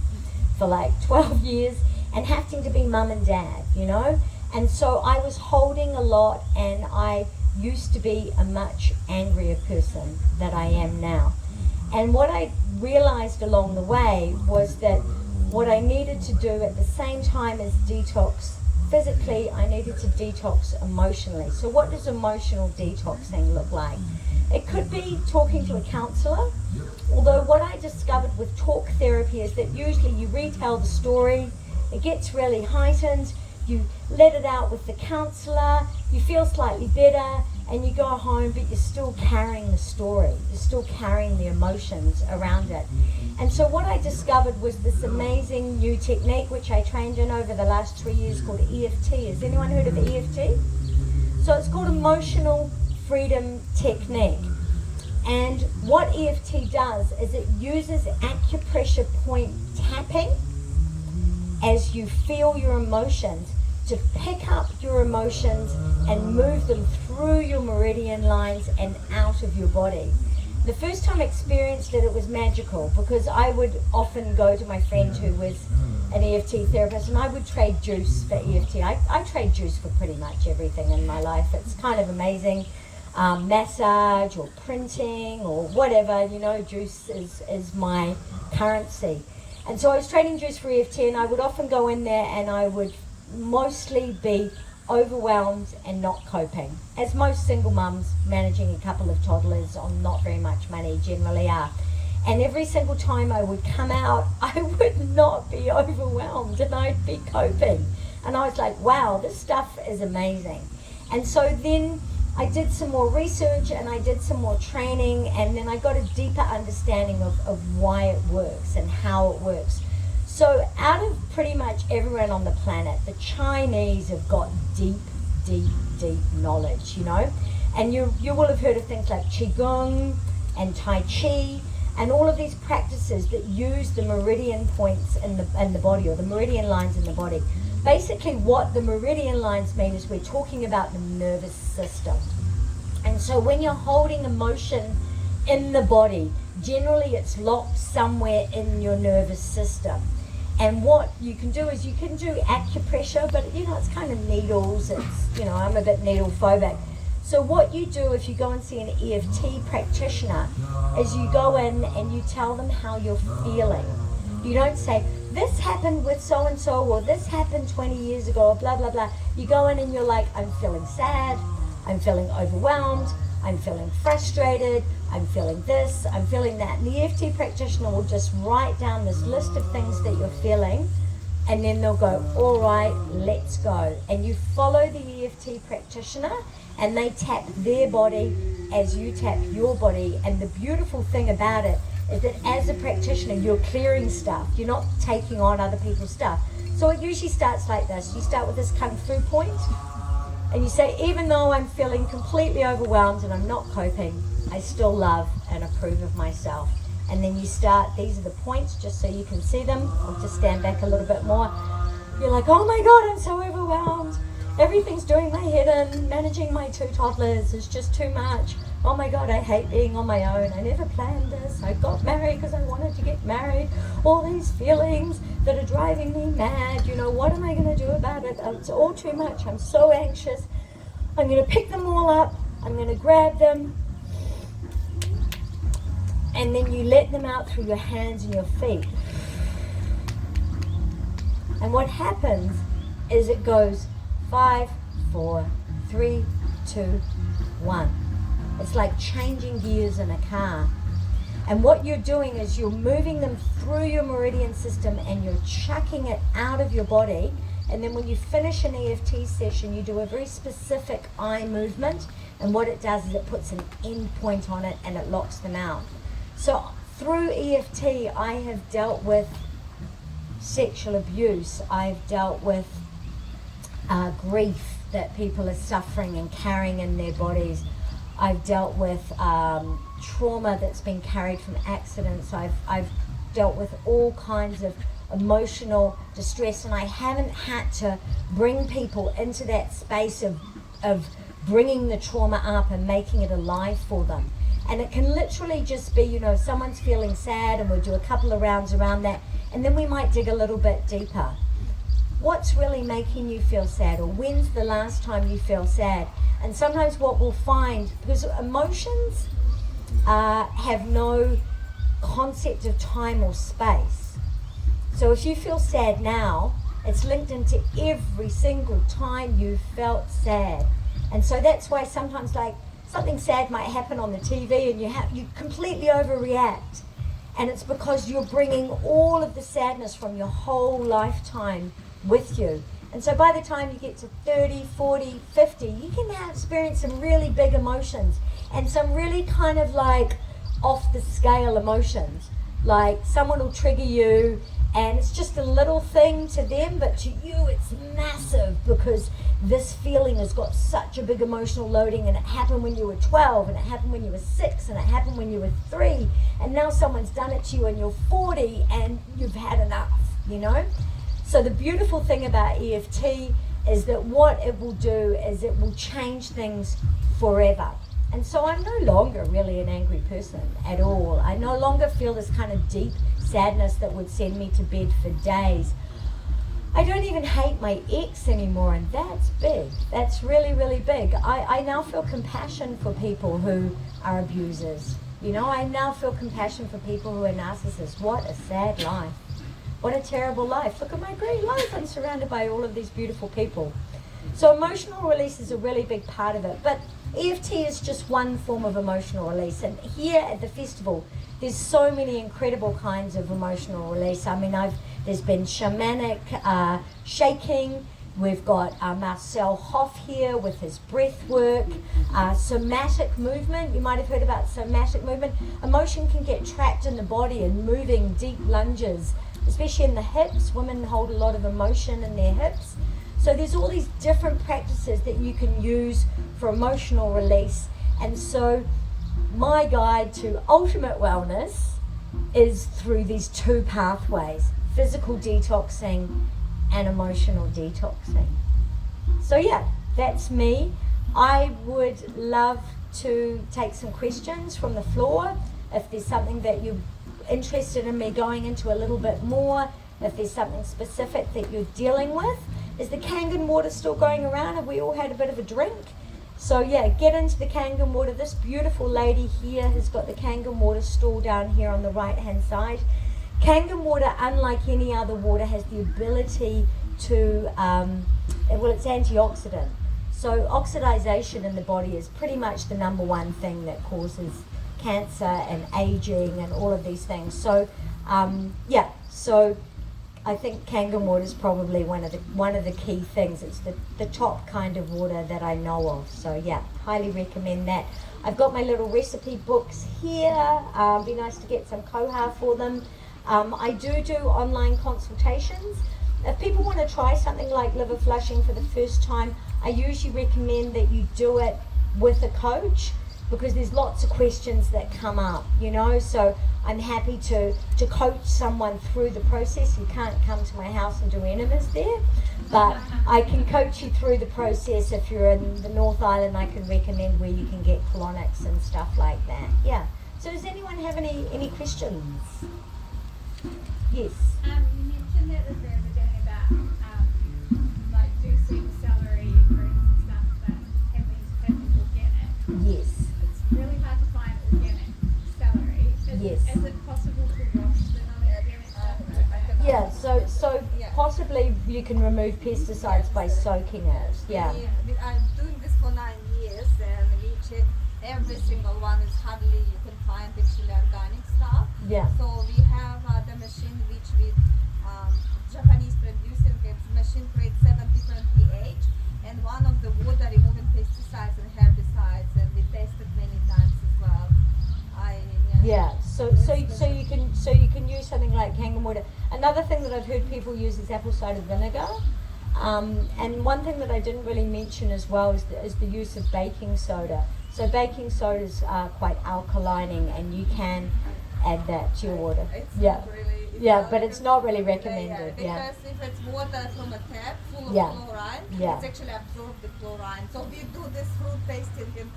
for like 12 years, and having to be mum and dad, you know? And so I was holding a lot, and I used to be a much angrier person than I am now. And what I realized along the way was that what I needed to do at the same time as detox physically, I needed to detox emotionally. So what does emotional detoxing look like? It could be talking to a counselor, although what I discovered with talk therapy is that usually you retell the story, it gets really heightened, you let it out with the counselor, you feel slightly better, and you go home, but you're still carrying the story, you're still carrying the emotions around it. And so what I discovered was this amazing new technique which I trained in over the last 3 years called EFT. Has anyone heard of EFT? So it's called Emotional Freedom Technique. And what EFT does is it uses acupressure point tapping as you feel your emotions to pick up your emotions and move them through your meridian lines and out of your body. The first time I experienced it, it was magical, because I would often go to my friend who was an EFT therapist, and I would trade juice for EFT. I trade juice for pretty much everything in my life. It's kind of amazing. Massage or printing or whatever, you know, juice is my currency. And so I was trading juice for EFT, and I would often go in there and I would mostly be overwhelmed and not coping, as most single mums managing a couple of toddlers on not very much money generally are. And every single time I would come out, I would not be overwhelmed and I'd be coping. And I was like, wow, this stuff is amazing. And so then I did some more research and I did some more training, and then I got a deeper understanding of why it works and how it works. So out of pretty much everyone on the planet, the Chinese have got deep knowledge, you know. And you will have heard of things like Qigong and Tai Chi and all of these practices that use the meridian points in the body, or the meridian lines in the body. Basically what the meridian lines mean is we're talking about the nervous system. And so when you're holding emotion in the body, generally it's locked somewhere in your nervous system. And what you can do is you can do acupressure, but you know, it's kind of needles. It's, you know, I'm a bit needle phobic. So what you do if you go and see an EFT practitioner is you go in and you tell them how you're feeling. You don't say, this happened with so-and-so, or this happened 20 years ago, or blah, blah, blah. You go in and you're like, I'm feeling sad, I'm feeling overwhelmed, I'm feeling frustrated, I'm feeling this, I'm feeling that. And the EFT practitioner will just write down this list of things that you're feeling, and then they'll go, all right, let's go. And you follow the EFT practitioner, and they tap their body as you tap your body. And the beautiful thing about it is that as a practitioner, you're clearing stuff. You're not taking on other people's stuff. So it usually starts like this. You start with this kung fu point, and you say, even though I'm feeling completely overwhelmed and I'm not coping, I still love and approve of myself. And then you start, these are the points, just so you can see them. I'll just stand back a little bit more. You're like, oh my God, I'm so overwhelmed. Everything's doing my head in. Managing my 2 toddlers is just too much. Oh my God, I hate being on my own. I never planned this. I got married because I wanted to get married. All these feelings that are driving me mad. You know, what am I going to do about it? It's all too much. I'm so anxious. I'm going to pick them all up. I'm going to grab them. And then you let them out through your hands and your feet. And what happens is it goes 5, 4, 3, 2, 1. It's like changing gears in a car. And what you're doing is you're moving them through your meridian system and you're chucking it out of your body. And then when you finish an EFT session, you do a very specific eye movement. And what it does is it puts an end point on it and it locks them out. So through EFT, I have dealt with sexual abuse. I've dealt with grief that people are suffering and carrying in their bodies. I've dealt with trauma that's been carried from accidents. I've dealt with all kinds of emotional distress, and I haven't had to bring people into that space of bringing the trauma up and making it alive for them. And it can literally just be, you know, if someone's feeling sad, and we'll do a couple of rounds around that, and then we might dig a little bit deeper. What's really making you feel sad, or when's the last time you feel sad? And sometimes what we'll find, because emotions have no concept of time or space. So if you feel sad now, it's linked into every single time you felt sad. And so that's why sometimes, like, something sad might happen on the TV and you completely overreact. And it's because you're bringing all of the sadness from your whole lifetime with you. And so by the time you get to 30, 40, 50, you can now experience some really big emotions and some really kind of like off the scale emotions. Like someone will trigger you and it's just a little thing to them, but to you it's massive because this feeling has got such a big emotional loading, and it happened when you were 12, and it happened when you were 6, and it happened when you were 3, and now someone's done it to you and you're 40 and you've had enough, you know? So the beautiful thing about EFT is that what it will do is it will change things forever. And so I'm no longer really an angry person at all. I no longer feel this kind of deep sadness that would send me to bed for days. I don't even hate my ex anymore, and that's big. That's really, really big. I now feel compassion for people who are abusers. You know, I now feel compassion for people who are narcissists. What a sad life. What a terrible life. Look at my great life. I'm surrounded by all of these beautiful people. So emotional release is a really big part of it. But EFT is just one form of emotional release. And here at the festival, there's so many incredible kinds of emotional release. I mean, there's been shamanic shaking. We've got Marcel Hoff here with his breath work, somatic movement. You might have heard about somatic movement. Emotion can get trapped in the body and moving deep lunges, especially in the hips. Women hold a lot of emotion in their hips. So there's all these different practices that you can use for emotional release. And so my guide to ultimate wellness is through these two pathways: physical detoxing and emotional detoxing. So yeah, that's me. I would love to take some questions from the floor. If there's something that you're interested in me going into a little bit more, if there's something specific that you're dealing with. Is the Kangen water still going around? Have we all had a bit of a drink? So yeah, get into the Kangen water. This beautiful lady here has got the Kangen water stall down here on the right hand side. Kangen water, unlike any other water, has the ability to, it's antioxidant. So oxidization in the body is pretty much the number one thing that causes cancer and aging and all of these things. So so I think Kangen water is probably one of the key things. It's the top kind of water that I know of. So yeah, highly recommend that. I've got my little recipe books here. Be nice to get some koha for them. I do online consultations. If people want to try something like liver flushing for the first time, I usually recommend that you do it with a coach, because there's lots of questions that come up, you know. So I'm happy to coach someone through the process. You can't come to my house and do enemas there, but I can coach you through the process. If you're in the North Island, I can recommend where you can get colonics and stuff like that. Yeah. So does anyone have any questions? Yes. You mentioned at the very beginning about like juicing celery and greens and stuff that have been organic. Yes. It's really hard to find organic celery. Yes. Is it possible to roast the non-organic stuff? Yeah, so possibly you can remove pesticides by soaking it. Yeah. I'm doing this for 9 years, and we check every single one. Is hardly you can find actually organic stuff. Yeah. So we have the machine which we Japanese producing. It's machine creates 7 different pH, and one of the water removing pesticides and herbicides, and we tested many times as well. Yeah, so you can use something like Kangen water. Another thing that I've heard people use is apple cider vinegar. And one thing that I didn't really mention as well is the use of baking soda. So baking sodas are quite alkalining, and you can add that to your water. But it's not really recommended. Because if it's water from a tap full of chlorine, it's actually absorbed the chlorine. So we do this fruit tasting and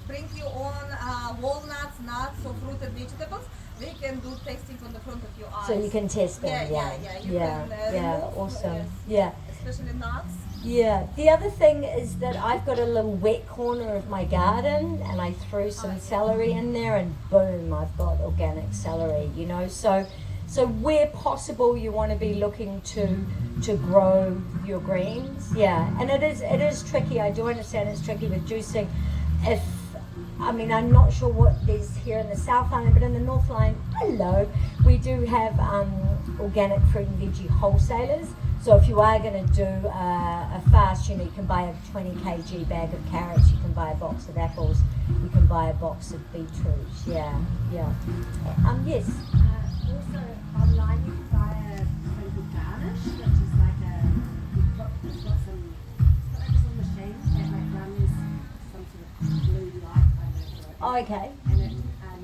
bring you on walnuts, nuts, or fruit and vegetables. We can do tasting on the front of your eyes. So you can test them. You can remove, awesome. especially nuts. Yeah. The other thing is that I've got a little wet corner of my garden, and I threw some celery in there, and boom, I've got organic celery. You know, so where possible, you want to be looking to grow your greens. Yeah, and it is tricky. I do understand it's tricky with juicing. I'm not sure what there's here in the South Island, but in the North Island, we do have organic fruit and veggie wholesalers. So if you are going to do a fast, you can buy a 20 kg bag of carrots, you can buy a box of apples, you can buy a box of beetroots. Yeah. Yes. Also, online you can buy a total garnish, which is like it's got like this little machine that runs some sort of blue light, Okay. and it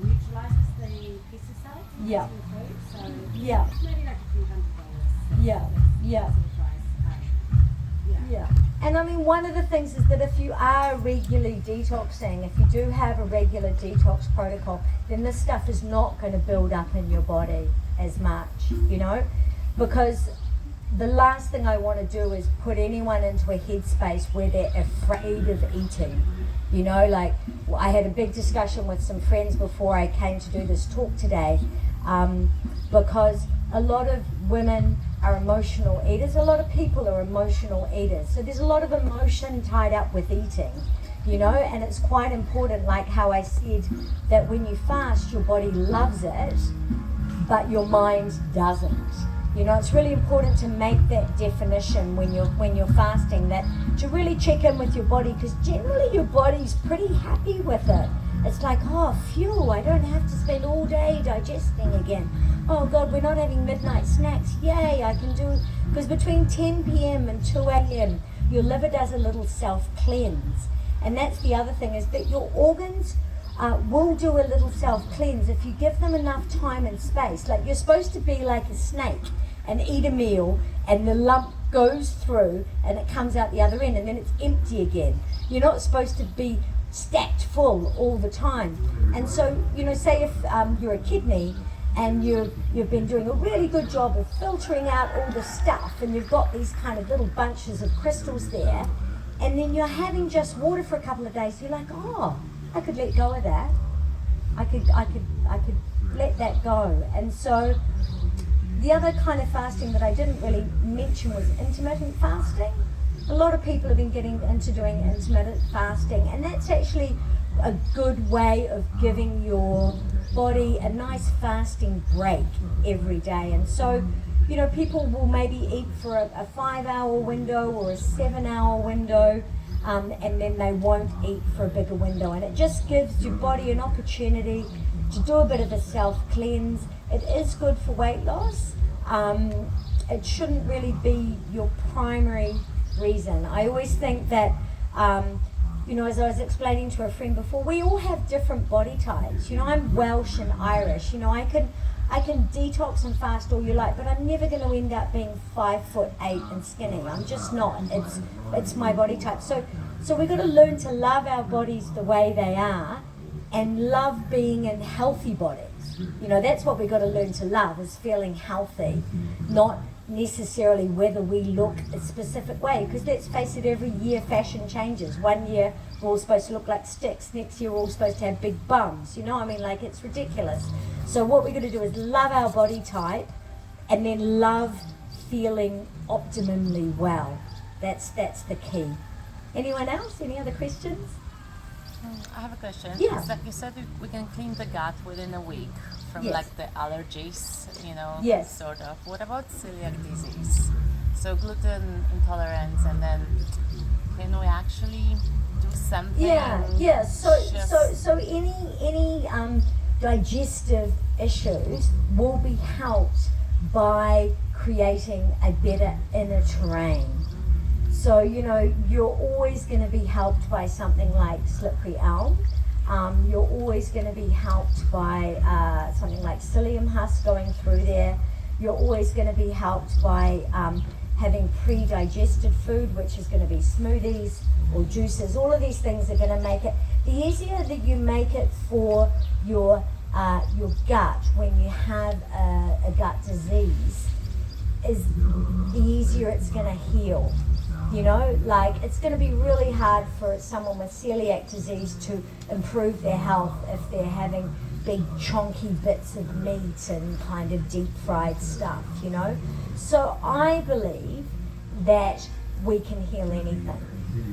neutralizes the pesticides in Yeah. food. So Yeah. it's maybe like a few $100. Yeah. Yeah. And one of the things is that if you are regularly detoxing, if you do have a regular detox protocol, then this stuff is not going to build up in your body as much, because the last thing I want to do is put anyone into a headspace where they're afraid of eating. I had a big discussion with some friends before I came to do this talk today, because a lot of women are emotional eaters. A lot of people are emotional eaters. So there's a lot of emotion tied up with eating, and it's quite important, like how I said, that when you fast, your body loves it, but your mind doesn't. It's really important to make that definition when you're fasting, that to really check in with your body, because generally your body's pretty happy with it. It's like, oh, phew, I don't have to spend all day digesting again. Oh God, we're not having midnight snacks. Yay, I can do, because between 10 p.m. and 2 a.m. your liver does a little self-cleanse. And that's the other thing, is that your organs will do a little self-cleanse if you give them enough time and space. Like, you're supposed to be like a snake and eat a meal, and the lump goes through and it comes out the other end, and then it's empty again. You're not supposed to be stacked full all the time. And so, say if you're a kidney and you've been doing a really good job of filtering out all the stuff, and you've got these kind of little bunches of crystals there, and then you're having just water for a couple of days, you're like, oh, I could let go of that. I could let that go. And so the other kind of fasting that I didn't really mention was intermittent fasting. A lot of people have been getting into doing intermittent fasting, and that's actually a good way of giving your body a nice fasting break every day. And so, people will maybe eat for a 5-hour window or a 7-hour window, and then they won't eat for a bigger window. And it just gives your body an opportunity to do a bit of a self-cleanse. It is good for weight loss. It shouldn't really be your primary reason. I always think that, as I was explaining to a friend before, we all have different body types. I'm Welsh and Irish. I can detox and fast all you like, but I'm never going to end up being 5'8" and skinny. I'm just not. It's my body type. So we've got to learn to love our bodies the way they are, and love being in healthy bodies. That's what we've got to learn to love, is feeling healthy, not necessarily whether we look a specific way, because let's face it, every year fashion changes. One year we're all supposed to look like sticks, next year we're all supposed to have big bums, it's ridiculous. So what we're going to do is love our body type, and then love feeling optimally well. That's the key. Anyone else? Any other questions? I have a question. Yeah. It's like you said we can clean the gut within a week from Yes. like the allergies, Yes. sort of. What about celiac disease? So gluten intolerance, and then can we actually do something? Yeah. So just- any digestive issues will be helped by creating a better inner terrain. So, you're always going to be helped by something like slippery elm. You're always going to be helped by something like psyllium husk going through there. You're always going to be helped by having pre-digested food, which is going to be smoothies or juices. All of these things are going to make it, the easier that you make it for your gut when you have a gut disease, is the easier it's going to heal. It's going to be really hard for someone with celiac disease to improve their health if they're having big chunky bits of meat and kind of deep fried stuff, So I believe that we can heal anything.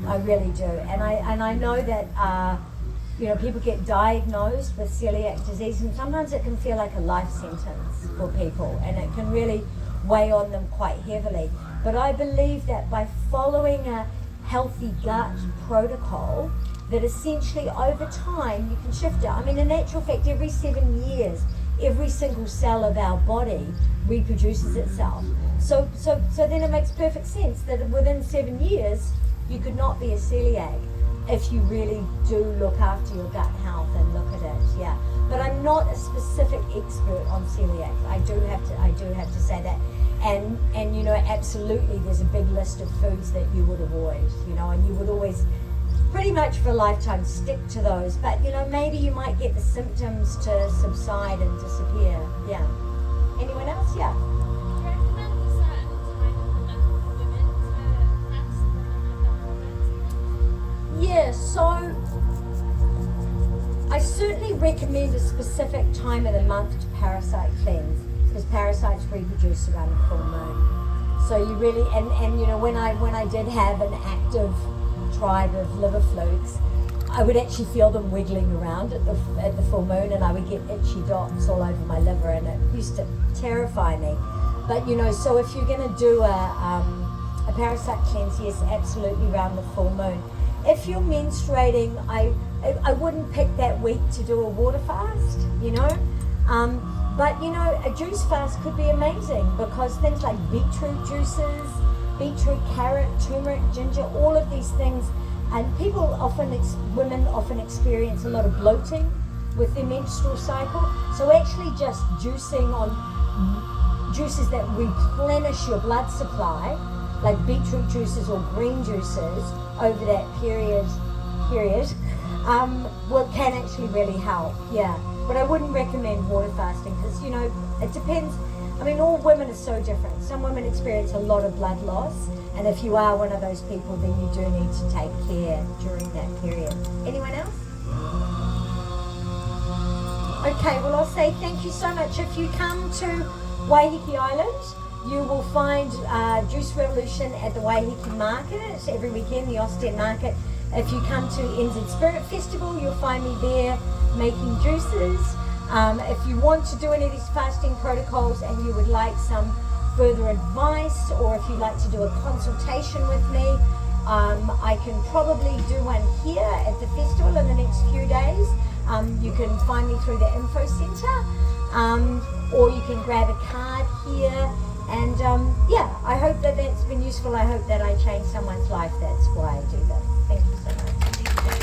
I really do. And I know that people get diagnosed with celiac disease, and sometimes it can feel like a life sentence for people, and it can really weigh on them quite heavily. But I believe that by following a healthy gut protocol, that essentially over time you can shift it. I mean, in actual fact, every 7 years, every single cell of our body reproduces itself. So then it makes perfect sense that within 7 years, you could not be a celiac if you really do look after your gut health and look at it. Yeah. But I'm not a specific expert on celiac. I do have to say that. And absolutely there's a big list of foods that you would avoid, and you would always pretty much for a lifetime stick to those. But maybe you might get the symptoms to subside and disappear. Yeah. Anyone else? Yeah. Do you recommend a certain time of the month for women to fast when they have their hormones? Yeah, so I certainly recommend a specific time of the month to parasite cleanse, because parasites reproduce around the full moon. So you really, and when I did have an active tribe of liver flukes, I would actually feel them wiggling around at the full moon, and I would get itchy dots all over my liver, and it used to terrify me. But so if you're going to do a parasite cleanse, yes, absolutely around the full moon. If you're menstruating, I wouldn't pick that week to do a water fast, But a juice fast could be amazing, because things like beetroot juices, beetroot, carrot, turmeric, ginger, all of these things, and women often experience a lot of bloating with their menstrual cycle. So actually just juicing on juices that replenish your blood supply, like beetroot juices or green juices over that period, can actually really help. Yeah. But I wouldn't recommend water fasting, because, it depends. I mean, all women are so different. Some women experience a lot of blood loss, and if you are one of those people, then you do need to take care during that period. Anyone else? Okay, well, I'll say thank you so much. If you come to Waiheke Island, you will find Juice Revolution at the Waiheke Market every weekend, the Austin Market. If you come to NZ Spirit Festival, you'll find me there making juices. If you want to do any of these fasting protocols and you would like some further advice, or if you'd like to do a consultation with me, I can probably do one here at the festival in the next few days. You can find me through the info centre, or you can grab a card here. And I hope that that's been useful. I hope that I changed someone's life. That's why I do that. Thank you so much.